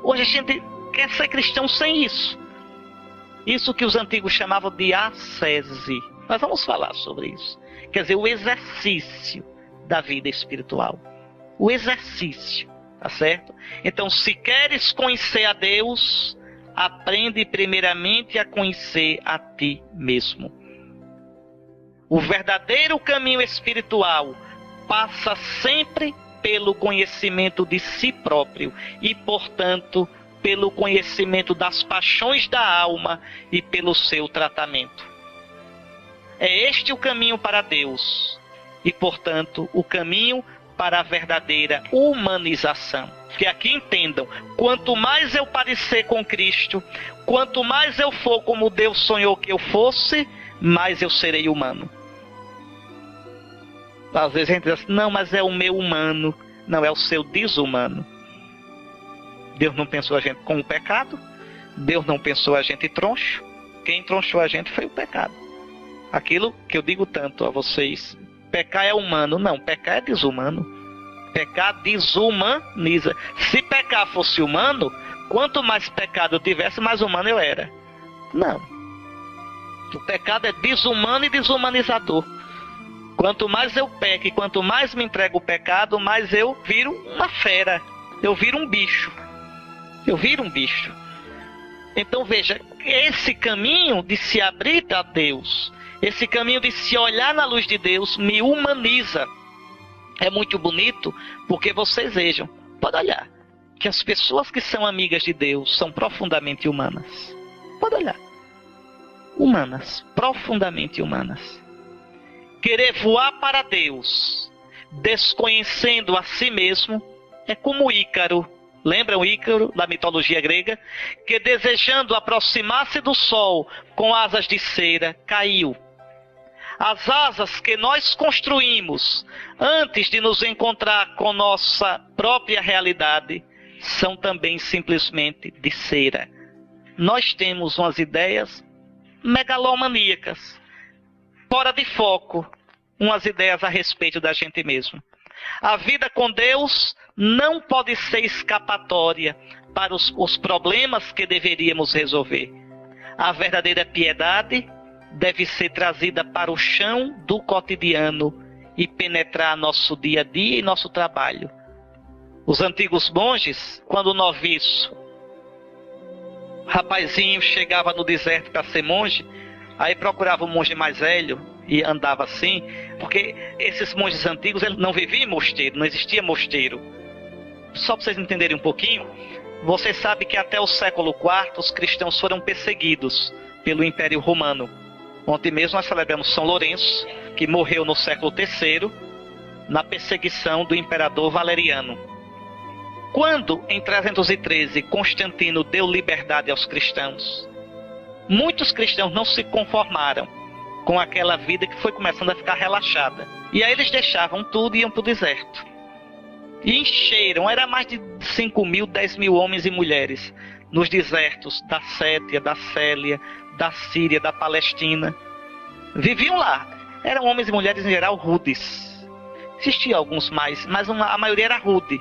Speaker 1: Hoje a gente quer ser cristão sem isso. Isso que os antigos chamavam de ascese. Nós vamos falar sobre isso. Quer dizer, o exercício da vida espiritual. O exercício. Tá certo? Então, se queres conhecer a Deus, aprende primeiramente a conhecer a ti mesmo. O verdadeiro caminho espiritual passa sempre pelo conhecimento de si próprio e, portanto, pelo conhecimento das paixões da alma e pelo seu tratamento. É este o caminho para Deus e, portanto, o caminho para a verdadeira humanização. Que aqui entendam, quanto mais eu parecer com Cristo, quanto mais eu for como Deus sonhou que eu fosse, mais eu serei humano. Às vezes a gente diz assim, não, mas é o meu humano. Não, é o seu desumano. Deus não pensou a gente com o pecado. Deus não pensou a gente troncho. Quem tronchou a gente foi o pecado. Aquilo que eu digo tanto a vocês, pecar é humano. Não, pecar é desumano. Pecar desumaniza. Se pecar fosse humano, quanto mais pecado eu tivesse, mais humano eu era. Não. O pecado é desumano e desumanizador. Quanto mais eu peco e quanto mais me entrego o pecado, mais eu viro uma fera. Eu viro um bicho. Eu viro um bicho. Então veja, esse caminho de se abrir a Deus, esse caminho de se olhar na luz de Deus, me humaniza. É muito bonito, porque vocês vejam, pode olhar, que as pessoas que são amigas de Deus são profundamente humanas. Pode olhar. Humanas, profundamente humanas. Querer voar para Deus, desconhecendo a si mesmo, é como Ícaro. Lembram Ícaro da mitologia grega? Que desejando aproximar-se do sol com asas de cera, caiu. As asas que nós construímos antes de nos encontrar com nossa própria realidade são também simplesmente de cera. Nós temos umas ideias megalomaníacas, fora de foco, umas ideias a respeito da gente mesmo. A vida com Deus não pode ser escapatória para os problemas que deveríamos resolver. A verdadeira piedade deve ser trazida para o chão do cotidiano e penetrar nosso dia a dia e nosso trabalho. Os antigos monges, quando noviço, rapazinho chegava no deserto para ser monge, aí procurava um monge mais velho e andava assim, porque esses monges antigos eles não viviam em mosteiro, não existia mosteiro. Só para vocês entenderem um pouquinho, você sabe que até o século IV os cristãos foram perseguidos pelo Império Romano. Ontem mesmo nós celebramos São Lourenço, que morreu no século III, na perseguição do imperador Valeriano. Quando, em 313, Constantino deu liberdade aos cristãos, muitos cristãos não se conformaram com aquela vida que foi começando a ficar relaxada. E aí eles deixavam tudo e iam para o deserto. E encheram, era mais de 5 mil, 10 mil homens e mulheres nos desertos da Sétia, da Célia, da Síria, da Palestina. Viviam lá. Eram homens e mulheres em geral rudes. Existiam alguns mais, mas a maioria era rude.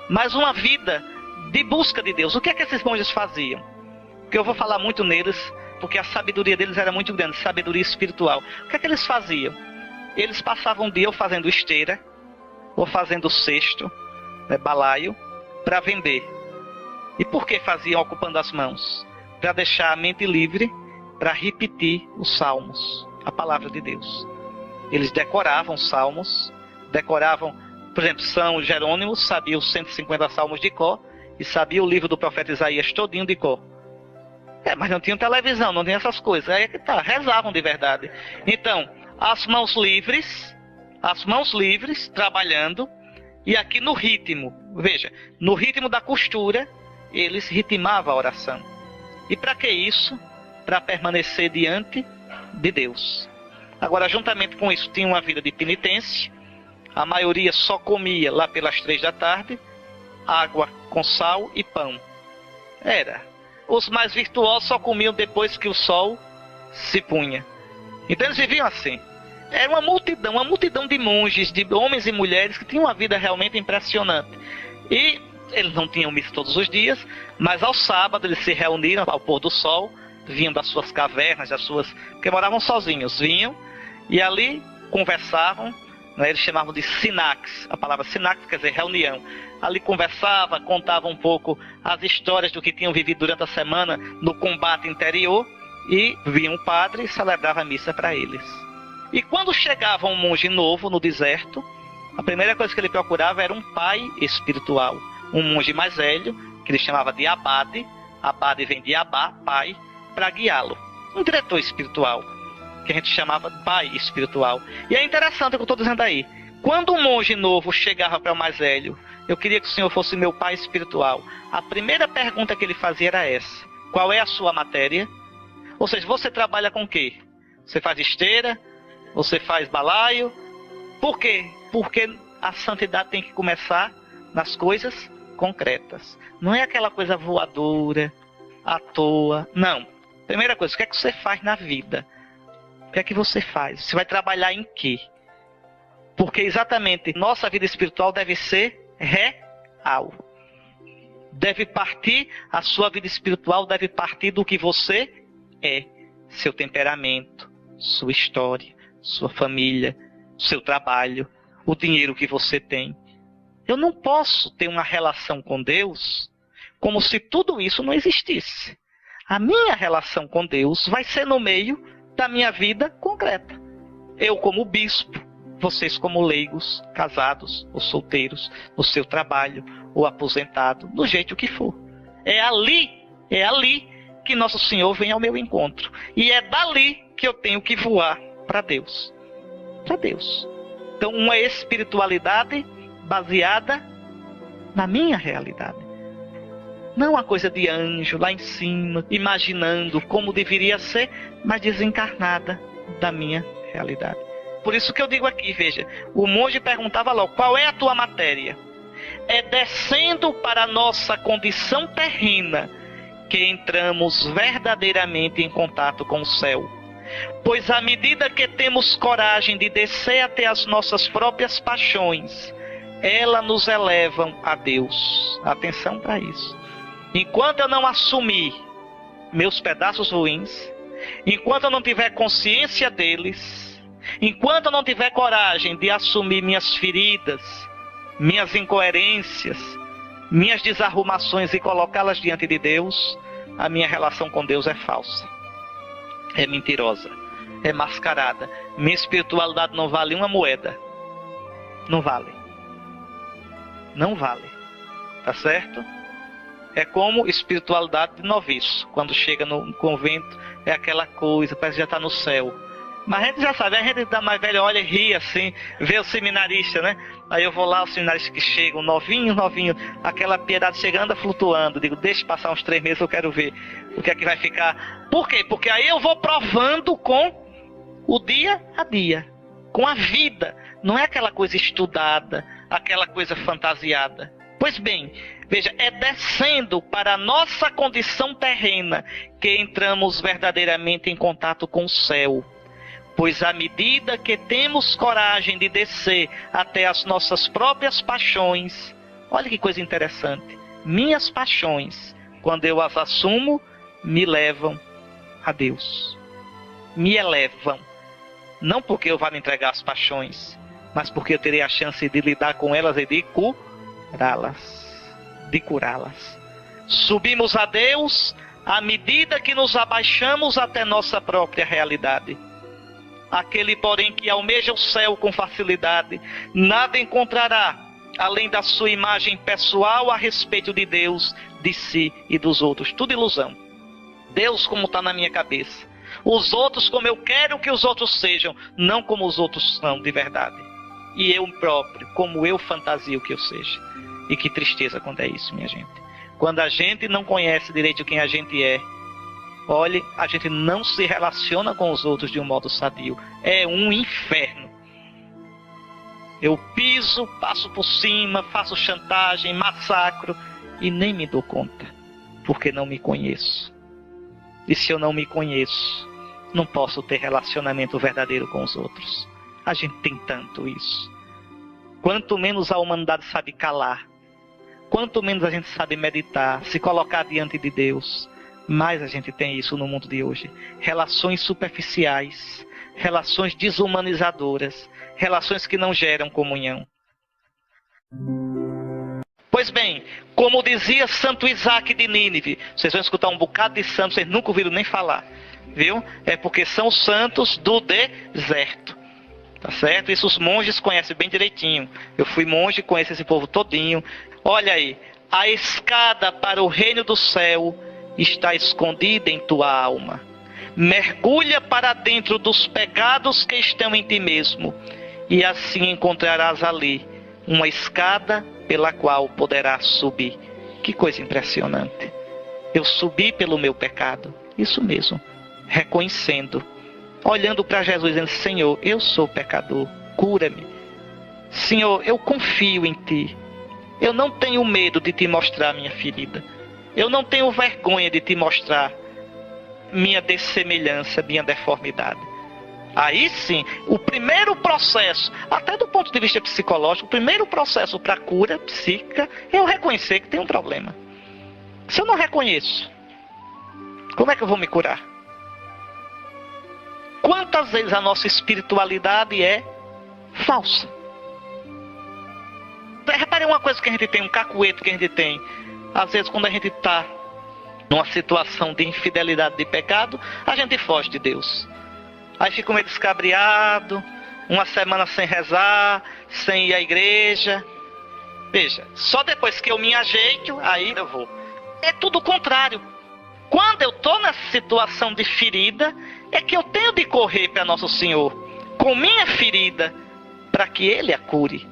Speaker 1: Mas uma vida de busca de Deus. O que é que esses monges faziam? Porque eu vou falar muito neles, porque a sabedoria deles era muito grande, sabedoria espiritual. O que é que eles faziam? Eles passavam o dia ou fazendo esteira, ou fazendo cesto, balaio, para vender. E por que faziam ocupando as mãos? Para deixar a mente livre, para repetir os salmos, a palavra de Deus. Eles decoravam os salmos, decoravam, por exemplo, São Jerônimo sabia os 150 salmos de cor, e sabia o livro do profeta Isaías todinho de cor. Mas não tinha televisão, não tinha essas coisas. Aí é que tá, rezavam de verdade. Então, as mãos livres, trabalhando, e aqui no ritmo, veja, no ritmo da costura, eles ritmavam a oração. E para que isso? Para permanecer diante de Deus. Agora, juntamente com isso, tinha uma vida de penitência. A maioria só comia lá pelas 3 da tarde, água com sal e pão. Os mais virtuosos só comiam depois que o sol se punha. Então eles viviam assim. Era uma multidão de monges, de homens e mulheres que tinham uma vida realmente impressionante. E eles não tinham missa todos os dias, mas ao sábado eles se reuniram ao pôr do sol, vinham das suas cavernas, porque moravam sozinhos, vinham e ali conversavam, eles chamavam de sinax, a palavra sinax quer dizer reunião. Ali conversava, contava um pouco as histórias do que tinham vivido durante a semana no combate interior, e vinha um padre e celebrava a missa para eles. E quando chegava um monge novo no deserto, a primeira coisa que ele procurava era um pai espiritual, um monge mais velho, que ele chamava de abade. Abade vem de abá, pai, para guiá-lo. Um diretor espiritual, que a gente chamava de pai espiritual. E é interessante o que eu estou dizendo aí. Quando um monge novo chegava para o mais velho, eu queria que o senhor fosse meu pai espiritual. A primeira pergunta que ele fazia era essa: qual é a sua matéria? Ou seja, você trabalha com o quê? Você faz esteira? Você faz balaio? Por quê? Porque a santidade tem que começar nas coisas concretas. Não é aquela coisa voadora, à toa. Não. Primeira coisa, o que é que você faz na vida? O que é que você faz? Você vai trabalhar em quê? Porque exatamente nossa vida espiritual deve ser real. A sua vida espiritual deve partir do que você é. seu temperamento, sua história, sua família, seu trabalho, o dinheiro que você tem. Eu não posso ter uma relação com Deus como se tudo isso não existisse. A minha relação com Deus vai ser no meio da minha vida concreta. Eu como bispo, vocês como leigos, casados ou solteiros, no seu trabalho ou aposentado, do jeito que for. É ali que Nosso Senhor vem ao meu encontro. E é dali que eu tenho que voar para Deus. Para Deus. Então, uma espiritualidade baseada na minha realidade. Não uma coisa de anjo lá em cima, imaginando como deveria ser, mas desencarnada da minha realidade. Por isso que eu digo aqui, veja, o monge perguntava logo, qual é a tua matéria? É descendo para a nossa condição terrena que entramos verdadeiramente em contato com o céu. Pois à medida que temos coragem de descer até as nossas próprias paixões, elas nos elevam a Deus. Atenção para isso. Enquanto eu não assumir meus pedaços ruins, enquanto eu não tiver consciência deles, enquanto eu não tiver coragem de assumir minhas feridas, minhas incoerências, minhas desarrumações e colocá-las diante de Deus, a minha relação com Deus é falsa, é mentirosa, é mascarada. Minha espiritualidade não vale uma moeda. Não vale. Não vale. Tá certo? É como espiritualidade de noviço. Quando chega no convento, é aquela coisa, parece que já está no céu. Mas a gente já sabe, a gente da mais velha olha e ri assim, vê o seminarista, né? Aí eu vou lá, os seminaristas que chegam, novinho, aquela piedade chegando, flutuando. Digo, deixa passar uns 3 meses, eu quero ver o que é que vai ficar. Por quê? Porque aí eu vou provando com o dia a dia, com a vida. Não é aquela coisa estudada, aquela coisa fantasiada. Pois bem, veja, é descendo para a nossa condição terrena que entramos verdadeiramente em contato com o céu. Pois à medida que temos coragem de descer até as nossas próprias paixões, olha que coisa interessante, minhas paixões, quando eu as assumo, me levam a Deus. Me elevam. Não porque eu vá me entregar às paixões, mas porque eu terei a chance de lidar com elas e de curá-las. Subimos a Deus à medida que nos abaixamos até nossa própria realidade. Aquele, porém, que almeja o céu com facilidade, nada encontrará além da sua imagem pessoal a respeito de Deus, de si e dos outros. Tudo ilusão. Deus como está na minha cabeça. Os outros como eu quero que os outros sejam, não como os outros são de verdade. E eu próprio, como eu fantasio que eu seja. E que tristeza quando é isso, minha gente. Quando a gente não conhece direito quem a gente é, olhe, a gente não se relaciona com os outros de um modo sadio. É um inferno. Eu piso, passo por cima, faço chantagem, massacro e nem me dou conta, porque não me conheço. E se eu não me conheço, não posso ter relacionamento verdadeiro com os outros. A gente tem tanto isso. Quanto menos a humanidade sabe calar, quanto menos a gente sabe meditar, se colocar diante de Deus, mais a gente tem isso no mundo de hoje. Relações superficiais, relações desumanizadoras, relações que não geram comunhão. Pois bem, como dizia Santo Isaac de Nínive, vocês vão escutar um bocado de santos, vocês nunca ouviram nem falar, viu? É porque são os santos do deserto. Tá certo? Isso os monges conhecem bem direitinho. Eu fui monge, conheço esse povo todinho. Olha aí, a escada para o reino do céu está escondida em tua alma. Mergulha para dentro dos pecados que estão em ti mesmo, e assim encontrarás ali uma escada pela qual poderás subir. Que coisa impressionante. Eu subi pelo meu pecado. Isso mesmo, reconhecendo, olhando para Jesus, dizendo, Senhor, eu sou pecador, cura-me. Senhor, eu confio em Ti. Eu não tenho medo de Te mostrar minha ferida. Eu não tenho vergonha de Te mostrar minha dessemelhança, minha deformidade. Aí sim, o primeiro processo, até do ponto de vista psicológico, o primeiro processo para a cura psíquica é eu reconhecer que tem um problema. Se eu não reconheço, como é que eu vou me curar? Quantas vezes a nossa espiritualidade é falsa? Reparem uma coisa que a gente tem, um cacuete que a gente tem. Às vezes quando a gente está numa situação de infidelidade, de pecado, a gente foge de Deus. Aí fica meio descabriado, uma semana sem rezar, sem ir à igreja. Veja, só depois que eu me ajeito, aí eu vou. É tudo o contrário. Quando eu estou nessa situação de ferida, é que eu tenho de correr para Nosso Senhor com minha ferida, para que Ele a cure.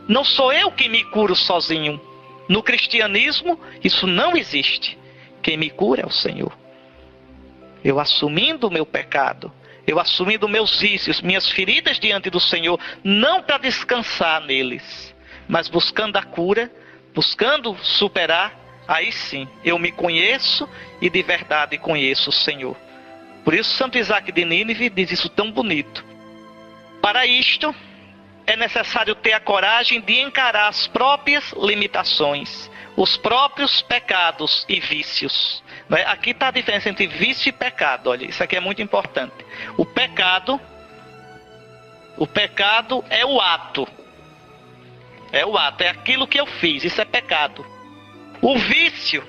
Speaker 1: Não sou eu que me curo sozinho. No cristianismo, isso não existe. Quem me cura é o Senhor. Eu assumindo o meu pecado, eu assumindo meus vícios, minhas feridas diante do Senhor, não para descansar neles, mas buscando a cura, buscando superar, aí sim, eu me conheço e de verdade conheço o Senhor. Por isso Santo Isaac de Nínive diz isso tão bonito. Para isto, é necessário ter a coragem de encarar as próprias limitações, os próprios pecados e vícios. Aqui está a diferença entre vício e pecado. Olha, isso aqui é muito importante. O pecado é o ato. É o ato, é aquilo que eu fiz, isso é pecado. O vício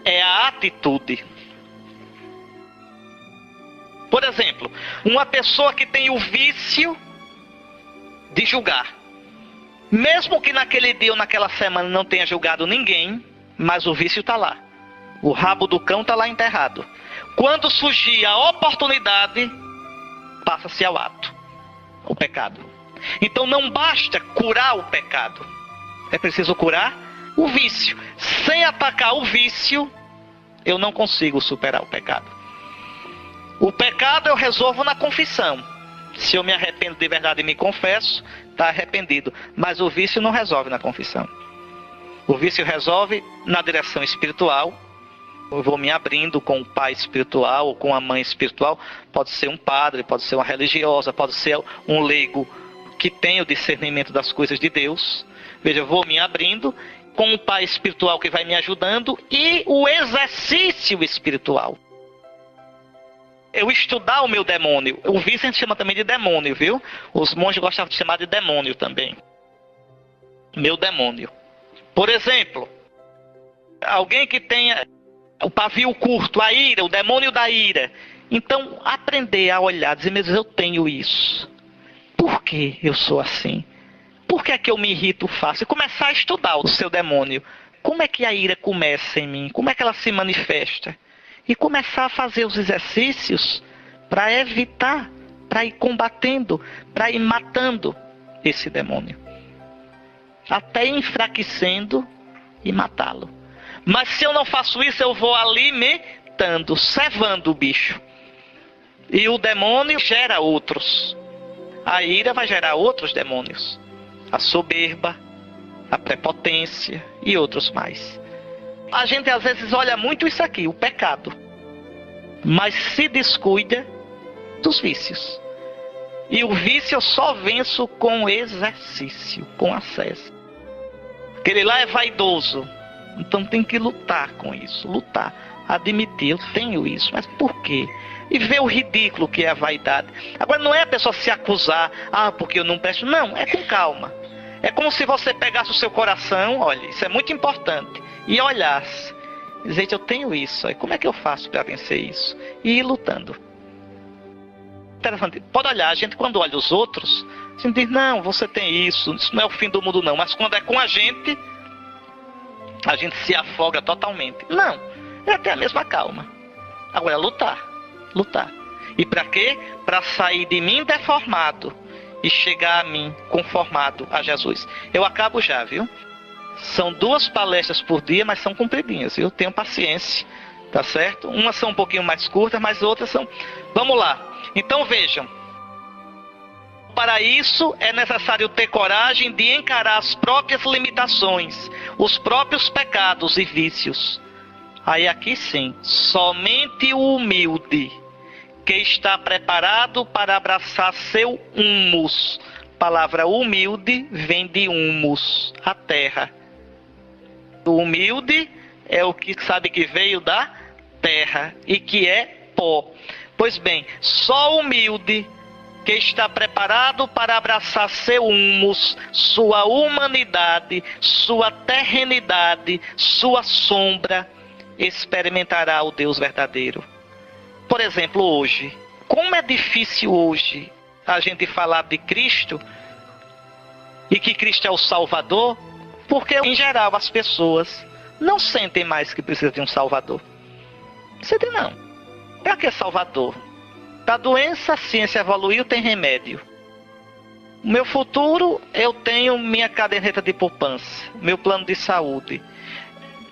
Speaker 1: é a atitude. Por exemplo, uma pessoa que tem o vício de julgar. Mesmo que naquele dia ou naquela semana não tenha julgado ninguém, mas o vício está lá. O rabo do cão está lá enterrado. Quando surgir a oportunidade, passa-se ao ato, o pecado. Então não basta curar o pecado, é preciso curar o vício. Sem atacar o vício, eu não consigo superar o pecado. O pecado eu resolvo na confissão. Se eu me arrependo de verdade e me confesso, está arrependido. Mas o vício não resolve na confissão. O vício resolve na direção espiritual. Eu vou me abrindo com o pai espiritual ou com a mãe espiritual. Pode ser um padre, pode ser uma religiosa, pode ser um leigo que tem o discernimento das coisas de Deus. Veja, eu vou me abrindo com o pai espiritual que vai me ajudando e o exercício espiritual. Eu estudar o meu demônio. O vício a gente chama também de demônio, viu? Os monges gostavam de chamar de demônio também. Meu demônio. Por exemplo, alguém que tenha o pavio curto, a ira, o demônio da ira. Então, aprender a olhar, dizer, meu Deus, eu tenho isso. Por que eu sou assim? Por que é que eu me irrito fácil? E começar a estudar o seu demônio. Como é que a ira começa em mim? Como é que ela se manifesta? E começar a fazer os exercícios para evitar, para ir combatendo, para ir matando esse demônio. Até enfraquecendo e matá-lo. Mas se eu não faço isso, eu vou alimentando, cevando o bicho. E o demônio gera outros. A ira vai gerar outros demônios. A soberba, a prepotência e outros mais. A gente às vezes olha muito isso aqui, o pecado, mas se descuida dos vícios. E o vício eu só venço com exercício, com acesso. Aquele lá é vaidoso, então tem que lutar com isso, lutar, admitir, eu tenho isso, mas por quê? E ver o ridículo que é a vaidade. Agora não é a pessoa se acusar, porque eu não presto, não, é com calma. É como se você pegasse o seu coração, olha, isso é muito importante, e olhasse, dizer, eu tenho isso, como é que eu faço para vencer isso? E ir lutando. Interessante, pode olhar, a gente quando olha os outros, a gente diz, não, você tem isso não é o fim do mundo não, mas quando é com a gente se afoga totalmente. Não, é ter a mesma calma. Agora lutar. E para quê? Para sair de mim deformado e chegar a mim conformado a Jesus. Eu acabo já, viu? São 2 palestras por dia, mas são compridinhas, viu? Tenham paciência, tá certo? Umas são um pouquinho mais curtas, mas outras são... Vamos lá. Então vejam. Para isso é necessário ter coragem de encarar as próprias limitações, os próprios pecados e vícios. Aí aqui sim, somente o humilde, que está preparado para abraçar seu humus. A palavra humilde vem de humus, a terra. O humilde é o que sabe que veio da terra e que é pó. Pois bem, só o humilde que está preparado para abraçar seu humus, sua humanidade, sua terrenidade, sua sombra, experimentará o Deus verdadeiro. Por exemplo, hoje, como é difícil hoje a gente falar de Cristo e que Cristo é o Salvador, porque em geral as pessoas não sentem mais que precisam de um Salvador. Sentem não. Para que Salvador? Da doença, a ciência evoluiu, tem remédio. No meu futuro, eu tenho minha caderneta de poupança, meu plano de saúde.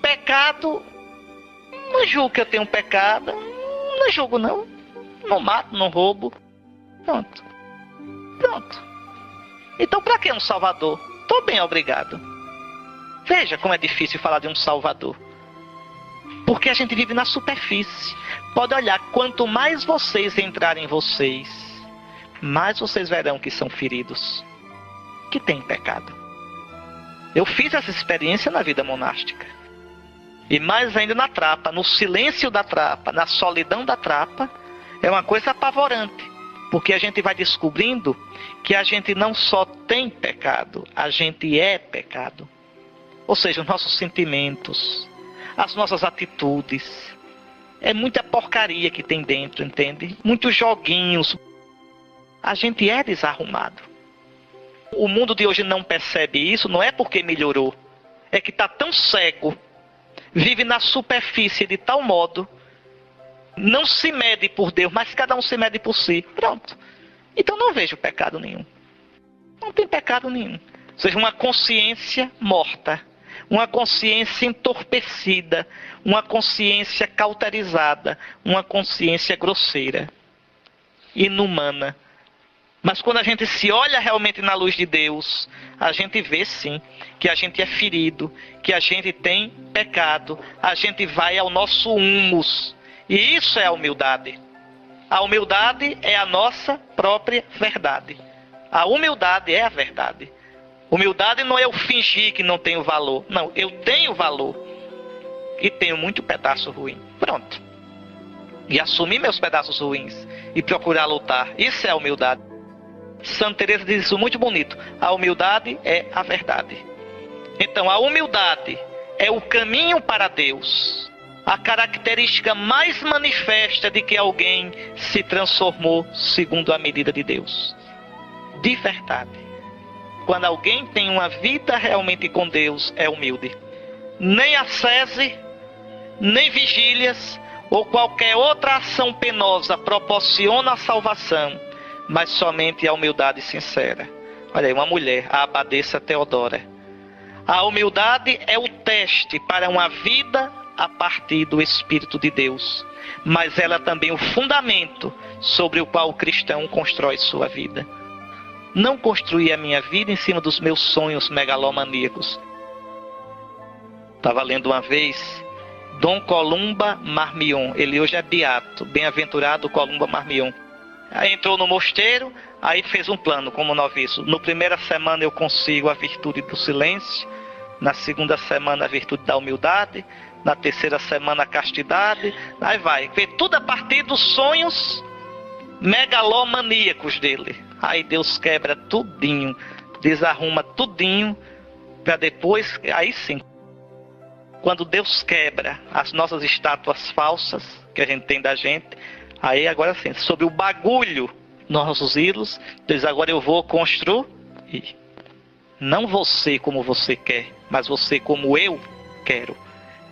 Speaker 1: Pecado, não julgo que eu tenho pecado, não julgo não. Não mato, não roubo. Pronto. Então para que um Salvador? Tô bem, obrigado. Veja como é difícil falar de um Salvador. Porque a gente vive na superfície. Pode olhar, quanto mais vocês entrarem em vocês, mais vocês verão que são feridos, que têm pecado. Eu fiz essa experiência na vida monástica. E mais ainda na trapa, no silêncio da trapa, na solidão da trapa, é uma coisa apavorante. Porque a gente vai descobrindo que a gente não só tem pecado, a gente é pecado. Ou seja, os nossos sentimentos, as nossas atitudes. É muita porcaria que tem dentro, entende? Muitos joguinhos. A gente é desarrumado. O mundo de hoje não percebe isso, não é porque melhorou. É que está tão cego. Vive na superfície de tal modo. Não se mede por Deus, mas cada um se mede por si. Pronto. Então não vejo pecado nenhum. Não tem pecado nenhum. Ou seja, uma consciência morta. Uma consciência entorpecida, uma consciência cauterizada, uma consciência grosseira, inumana. Mas quando a gente se olha realmente na luz de Deus, a gente vê sim que a gente é ferido, que a gente tem pecado, a gente vai ao nosso humus. E isso é a humildade. A humildade é a nossa própria verdade. A humildade é a verdade. Humildade não é eu fingir que não tenho valor. Não, eu tenho valor. E tenho muito pedaço ruim. Pronto. E assumir meus pedaços ruins. E procurar lutar. Isso é a humildade. Santa Teresa diz isso muito bonito. A humildade é a verdade. Então, a humildade é o caminho para Deus. A característica mais manifesta de que alguém se transformou segundo a medida de Deus. De verdade. Quando alguém tem uma vida realmente com Deus, é humilde. Nem ascese, nem vigílias, ou qualquer outra ação penosa proporciona a salvação, mas somente a humildade sincera. Olha aí, uma mulher, a abadesa Teodora. A humildade é o teste para uma vida a partir do Espírito de Deus, mas ela também é o fundamento sobre o qual o cristão constrói sua vida. Não construir a minha vida em cima dos meus sonhos megalomaníacos. Estava lendo uma vez Dom Columba Marmion. Ele hoje é beato, bem-aventurado Columba Marmion. Aí entrou no mosteiro, aí fez um plano como noviço. No primeira semana eu consigo a virtude do silêncio. Na segunda semana a virtude da humildade. Na terceira semana a castidade. Aí vai. Vê tudo a partir dos sonhos megalomaníacos dele. Aí Deus quebra tudinho, desarruma tudinho, para depois, aí sim, quando Deus quebra as nossas estátuas falsas que a gente tem da gente, aí agora sim, sobre o bagulho, nossos ídolos, diz, agora eu vou construir, não você como você quer, mas você como eu quero.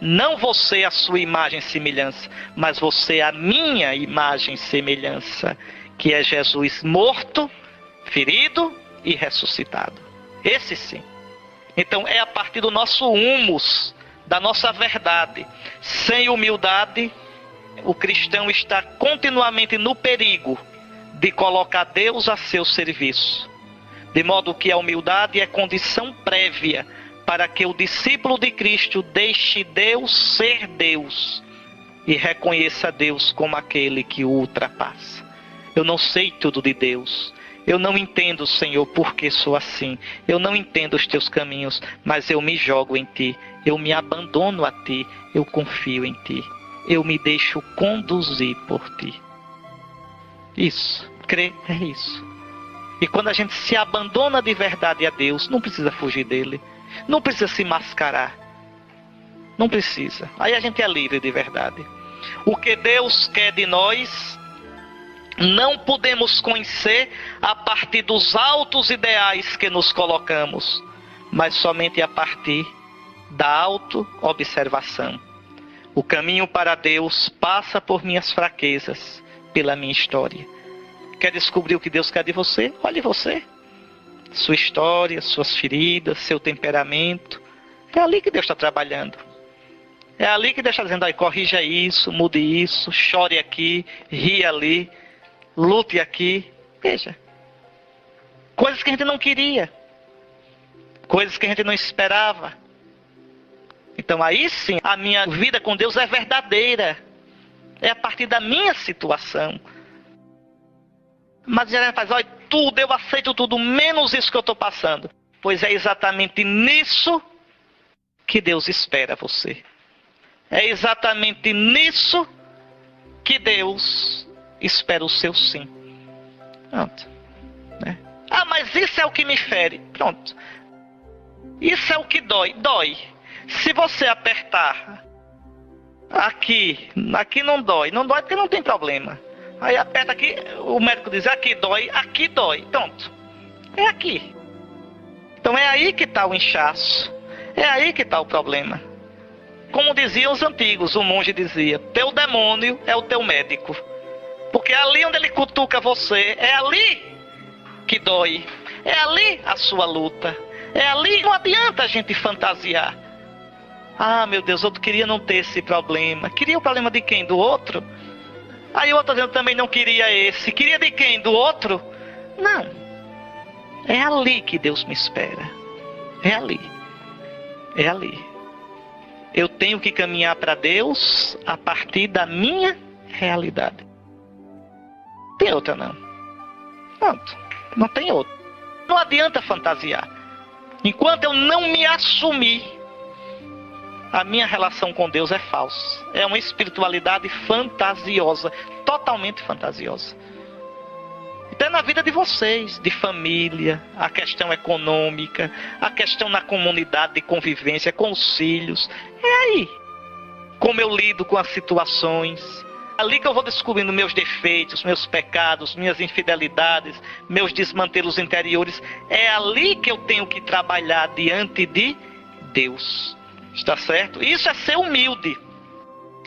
Speaker 1: Não você a sua imagem e semelhança, mas você a minha imagem e semelhança, que é Jesus morto, ferido e ressuscitado. Esse sim. Então é a partir do nosso humus, da nossa verdade. Sem humildade, o cristão está continuamente no perigo de colocar Deus a seu serviço. De modo que a humildade é condição prévia para que o discípulo de Cristo deixe Deus ser Deus e reconheça Deus como aquele que o ultrapassa. Eu não sei tudo de Deus. Eu não entendo, Senhor, por que sou assim. Eu não entendo os teus caminhos, mas eu me jogo em ti. Eu me abandono a ti. Eu confio em ti. Eu me deixo conduzir por ti. Isso, crer é isso. E quando a gente se abandona de verdade a Deus, não precisa fugir dele. Não precisa se mascarar. Não precisa. Aí a gente é livre de verdade. O que Deus quer de nós, não podemos conhecer a partir dos altos ideais que nos colocamos, mas somente a partir da auto-observação. O caminho para Deus passa por minhas fraquezas, pela minha história. Quer descobrir o que Deus quer de você? Olhe você. Sua história, suas feridas, seu temperamento. É ali que Deus está trabalhando. É ali que Deus está dizendo, corrija isso, mude isso, chore aqui, ri ali, lute aqui. Veja. Coisas que a gente não queria. Coisas que a gente não esperava. Então aí sim, a minha vida com Deus é verdadeira. É a partir da minha situação. Mas a gente faz, olha, tudo, eu aceito tudo, menos isso que eu estou passando. Pois é exatamente nisso que Deus espera você. É exatamente nisso que Deus espera o seu sim. Pronto. Né? Ah, mas isso é o que me fere. Pronto. Isso é o que dói. Dói. Se você apertar aqui não dói. Não dói porque não tem problema. Aí aperta aqui, o médico diz, aqui dói. Pronto. É aqui. Então é aí que está o inchaço. É aí que está o problema. Como diziam os antigos, o monge dizia, teu demônio é o teu médico. Porque é ali onde ele cutuca você, é ali que dói. É ali a sua luta. É ali, não adianta a gente fantasiar. Ah, meu Deus, eu queria não ter esse problema. Queria o problema de quem? Do outro? Aí o outro dizendo, também não queria esse. Queria de quem? Do outro? Não. É ali que Deus me espera. É ali. É ali. Eu tenho que caminhar para Deus a partir da minha realidade. Tem outra não. Pronto. Não tem outra. Não adianta fantasiar. Enquanto eu não me assumir, a minha relação com Deus é falsa. É uma espiritualidade fantasiosa. Totalmente fantasiosa. Então é na vida de vocês, de família, a questão econômica, a questão na comunidade de convivência, com os filhos. É aí. Como eu lido com as situações. Ali que eu vou descobrindo meus defeitos, meus pecados, minhas infidelidades, meus desmantelos interiores. É ali que eu tenho que trabalhar diante de Deus. Está certo? Isso é ser humilde.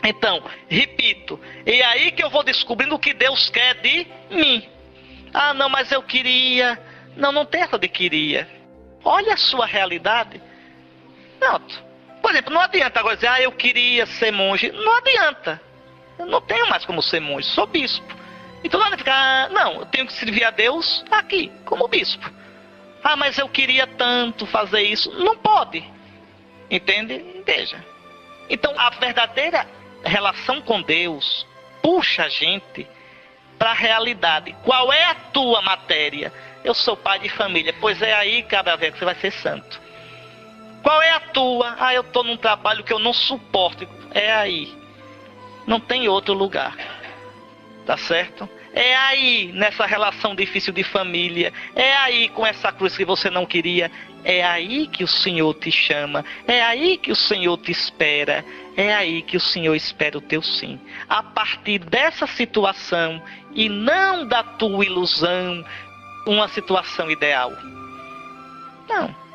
Speaker 1: Então, repito, é aí que eu vou descobrindo o que Deus quer de mim. Ah, não, mas eu queria. Não tem essa de queria. Olha a sua realidade. Pronto. Por exemplo, não adianta agora dizer, eu queria ser monge. Não adianta. Eu não tenho mais como ser monge, sou bispo. Então não vai ficar, não, eu tenho que servir a Deus aqui, como bispo. Ah, mas eu queria tanto fazer isso. Não pode. Entende? Veja. Então a verdadeira relação com Deus puxa a gente para a realidade. Qual é a tua matéria? Eu sou pai de família. Pois é aí, cabra velho, que você vai ser santo. Qual é a tua? Ah, eu estou num trabalho que eu não suporto. É aí. Não tem outro lugar. Tá certo? É aí, nessa relação difícil de família. É aí, com essa cruz que você não queria. É aí que o Senhor te chama. É aí que o Senhor te espera. É aí que o Senhor espera o teu sim. A partir dessa situação, e não da tua ilusão, uma situação ideal. Não.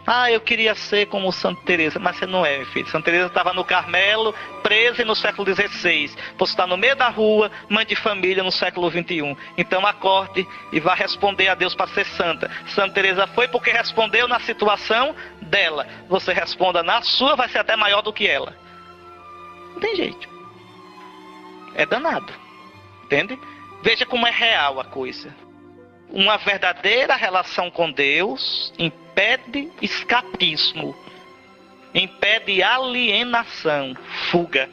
Speaker 1: Ah, eu queria ser como Santa Teresa, mas você não é, meu filho. Santa Teresa estava no Carmelo, presa no século XVI. Você está no meio da rua, mãe de família no século XXI. Então acorde e vá responder a Deus para ser santa. Santa Teresa foi porque respondeu na situação dela. Você responda na sua, vai ser até maior do que ela. Não tem jeito. É danado. Entende? Veja como é real a coisa. Uma verdadeira relação com Deus impede escapismo, impede alienação, fuga,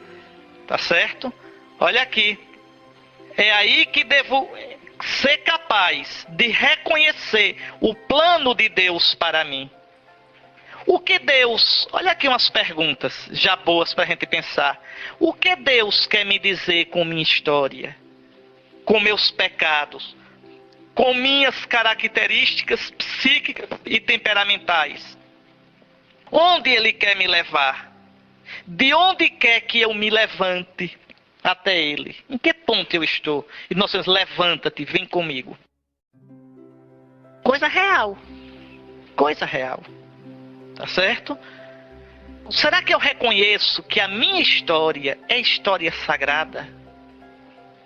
Speaker 1: tá certo? Olha aqui, é aí que devo ser capaz de reconhecer o plano de Deus para mim. O que Deus, olha aqui umas perguntas já boas para a gente pensar. O que Deus quer me dizer com minha história? com meus pecados, com minhas características psíquicas e temperamentais. Onde Ele quer me levar? De onde quer que eu me levante até Ele? Em que ponto eu estou? E nós dizemos, levanta-te, vem comigo. Coisa real. Coisa real. Tá certo? Será que eu reconheço que a minha história é história sagrada?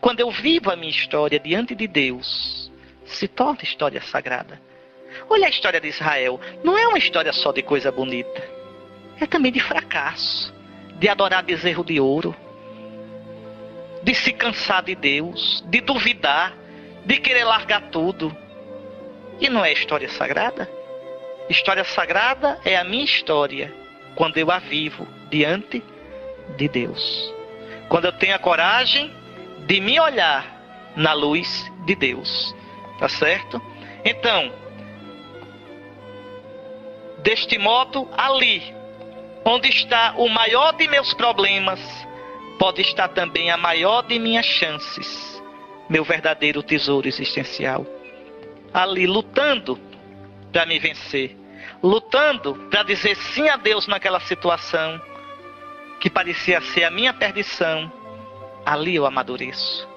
Speaker 1: Quando eu vivo a minha história diante de Deus, se torna história sagrada. Olha a história de Israel. Não é uma história só de coisa bonita. É também de fracasso. De adorar bezerro de ouro. De se cansar de Deus. De duvidar. De querer largar tudo. E não é história sagrada? História sagrada é a minha história. Quando eu a vivo diante de Deus. Quando eu tenho a coragem de me olhar na luz de Deus. Tá certo? Então, deste modo, ali, onde está o maior de meus problemas, pode estar também a maior de minhas chances, meu verdadeiro tesouro existencial. Ali, lutando para me vencer, lutando para dizer sim a Deus naquela situação que parecia ser a minha perdição, ali eu amadureço,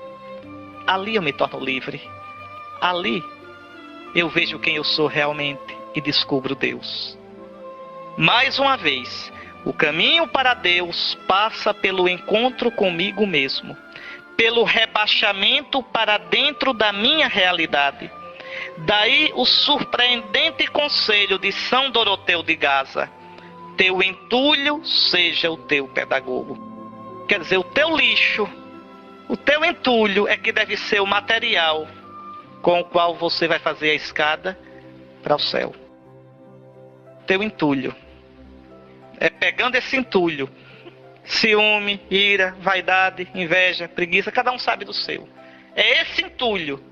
Speaker 1: ali eu me torno livre. Ali eu vejo quem eu sou realmente e descubro Deus. Mais uma vez, o caminho para Deus passa pelo encontro comigo mesmo, pelo rebaixamento para dentro da minha realidade. Daí o surpreendente conselho de São Doroteu de Gaza: teu entulho seja o teu pedagogo. Quer dizer, o teu lixo, o teu entulho é que deve ser o material com o qual você vai fazer a escada para o céu. Teu entulho. É pegando esse entulho. Ciúme, ira, vaidade, inveja, preguiça, cada um sabe do seu. É esse entulho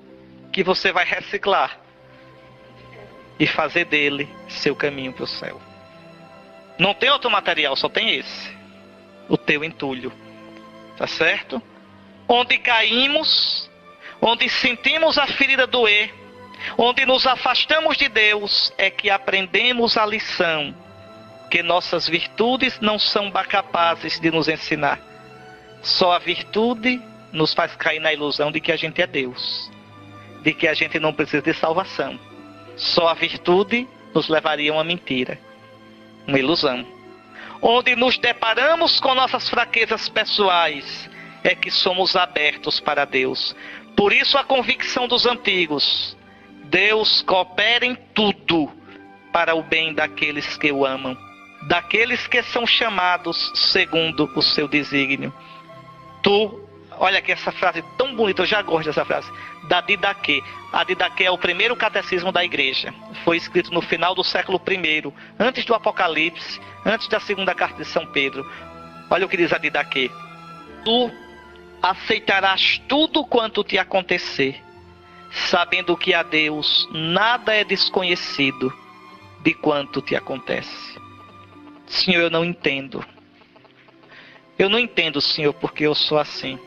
Speaker 1: que você vai reciclar e fazer dele seu caminho para o céu. Não tem outro material, só tem esse. O teu entulho. Tá certo? Onde caímos, onde sentimos a ferida doer, onde nos afastamos de Deus, é que aprendemos a lição que nossas virtudes não são capazes de nos ensinar. Só a virtude nos faz cair na ilusão de que a gente é Deus, de que a gente não precisa de salvação. Só a virtude nos levaria a uma mentira, uma ilusão. Onde nos deparamos com nossas fraquezas pessoais, é que somos abertos para Deus. Por isso a convicção dos antigos: Deus coopera em tudo para o bem daqueles que o amam, daqueles que são chamados segundo o seu desígnio. Olha que essa frase tão bonita, eu já gosto dessa frase, da Didaquê. A Didaquê é o primeiro catecismo da igreja. Foi escrito no final do século I, antes do Apocalipse, antes da segunda carta de São Pedro. Olha o que diz a Didaquê: tu aceitarás tudo quanto te acontecer, sabendo que a Deus nada é desconhecido de quanto te acontece. Senhor, eu não entendo. Eu não entendo, Senhor, porque eu sou assim.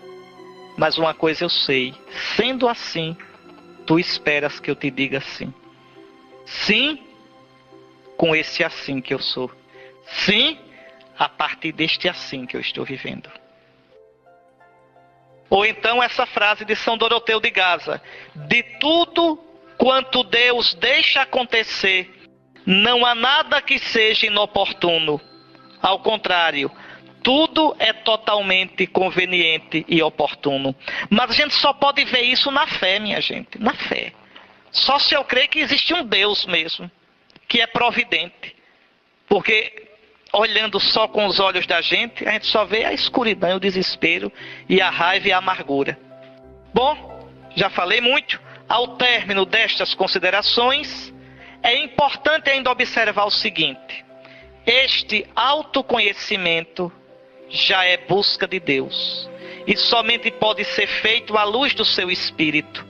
Speaker 1: Mas uma coisa eu sei: sendo assim, tu esperas que eu te diga sim. Sim, com esse assim que eu sou. Sim, a partir deste assim que eu estou vivendo. Ou então essa frase de São Doroteu de Gaza: de tudo quanto Deus deixa acontecer, não há nada que seja inoportuno. Ao contrário, tudo é totalmente conveniente e oportuno. Mas a gente só pode ver isso na fé, minha gente. Na fé. Só se eu crer que existe um Deus mesmo, que é providente. Porque olhando só com os olhos da gente, a gente só vê a escuridão, o desespero e a raiva e a amargura. Bom, já falei muito. Ao término destas considerações, é importante ainda observar o seguinte: este autoconhecimento já é busca de Deus, e somente pode ser feito à luz do seu Espírito,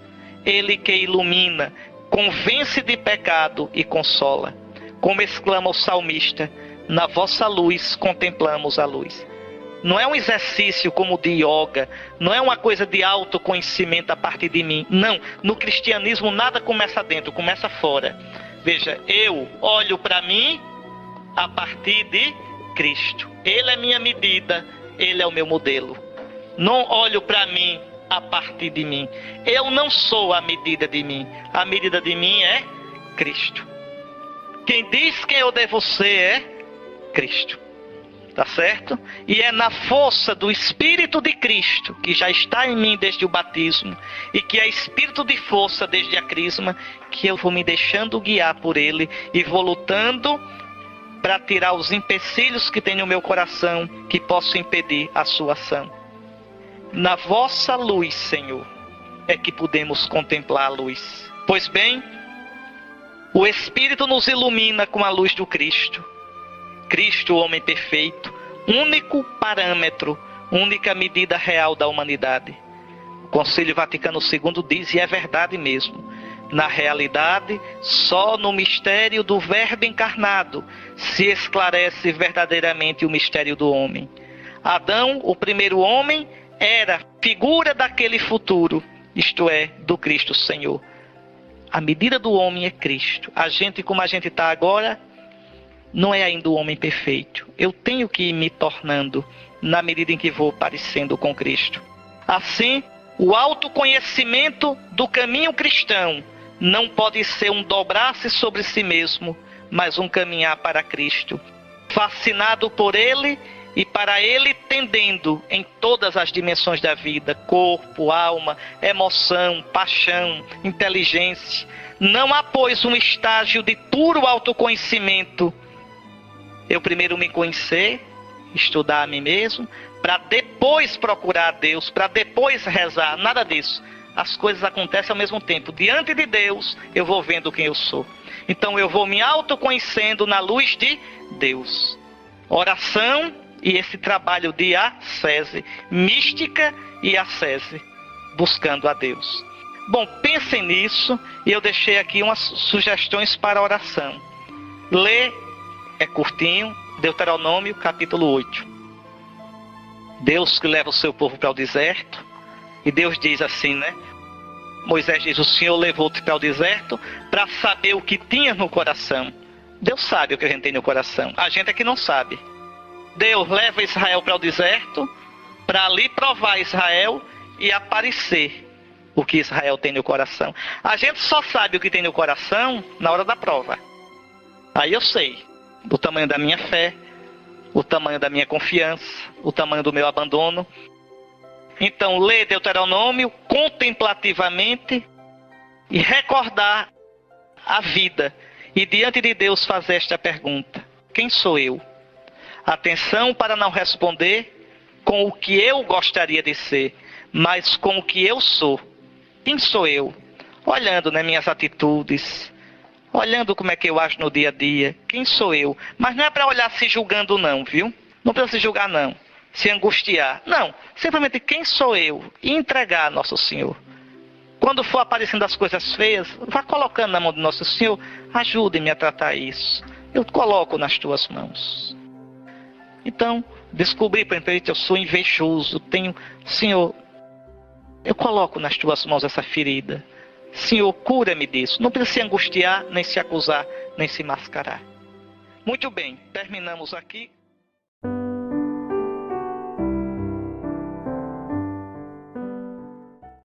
Speaker 1: Ele que ilumina, convence de pecado e consola. Como exclama o salmista: na vossa luz contemplamos a luz. Não é um exercício como o de yoga, não é uma coisa de autoconhecimento a partir de mim. Não, no cristianismo nada começa dentro, começa fora. Veja, eu olho para mim a partir de Cristo. Ele é minha medida, Ele é o meu modelo. Não olho para mim a partir de mim. Eu não sou a medida de mim. A medida de mim é Cristo. Quem diz quem eu devo ser é Cristo. Tá certo? E é na força do Espírito de Cristo, que já está em mim desde o batismo, e que é Espírito de força desde a crisma, que eu vou me deixando guiar por Ele e vou lutando para tirar os empecilhos que tem no meu coração, que possam impedir a sua ação. Na vossa luz, Senhor, é que podemos contemplar a luz. Pois bem, o Espírito nos ilumina com a luz do Cristo. Cristo, o homem perfeito, único parâmetro, única medida real da humanidade. O Concílio Vaticano II diz, e é verdade mesmo, na realidade, só no mistério do Verbo encarnado se esclarece verdadeiramente o mistério do homem. Adão, o primeiro homem, era figura daquele futuro, isto é, do Cristo Senhor. A medida do homem é Cristo. A gente, como a gente está agora, não é ainda o homem perfeito. Eu tenho que ir me tornando na medida em que vou parecendo com Cristo. Assim, o autoconhecimento do caminho cristão não pode ser um dobrar-se sobre si mesmo, mas um caminhar para Cristo, fascinado por Ele e para Ele tendendo em todas as dimensões da vida, corpo, alma, emoção, paixão, inteligência. Não há, pois, um estágio de puro autoconhecimento. Eu primeiro me conhecer, estudar a mim mesmo, para depois procurar a Deus, para depois rezar, nada disso. As coisas acontecem ao mesmo tempo. Diante de Deus, eu vou vendo quem eu sou. Então eu vou me autoconhecendo na luz de Deus. Oração e esse trabalho de ascese, mística e ascese, buscando a Deus. Bom, pensem nisso e eu deixei aqui umas sugestões para a oração. Lê, é curtinho, Deuteronômio capítulo 8. Deus que leva o seu povo para o deserto. E Deus diz assim, né? Moisés diz, o Senhor levou-te para o deserto para saber o que tinha no coração. Deus sabe o que a gente tem no coração. A gente é que não sabe. Deus leva Israel para o deserto para ali provar Israel e aparecer o que Israel tem no coração. A gente só sabe o que tem no coração na hora da prova. Aí eu sei o tamanho da minha fé, o tamanho da minha confiança, o tamanho do meu abandono. Então, ler Deuteronômio contemplativamente e recordar a vida. E diante de Deus fazer esta pergunta: quem sou eu? Atenção para não responder com o que eu gostaria de ser, mas com o que eu sou. Quem sou eu? Olhando nas minhas atitudes, olhando como é que eu acho no dia a dia. Quem sou eu? Mas não é para olhar se julgando não, viu? Não precisa se julgar não, se angustiar. Não, simplesmente quem sou eu? E entregar a Nosso Senhor. Quando for aparecendo as coisas feias, vá colocando na mão do Nosso Senhor. Ajude-me a tratar isso. Eu coloco nas tuas mãos. Então, descobri, por exemplo, eu sou invejoso. Senhor, eu coloco nas tuas mãos essa ferida. Senhor, cura-me disso. Não precisa se angustiar, nem se acusar, nem se mascarar. Muito bem, terminamos aqui.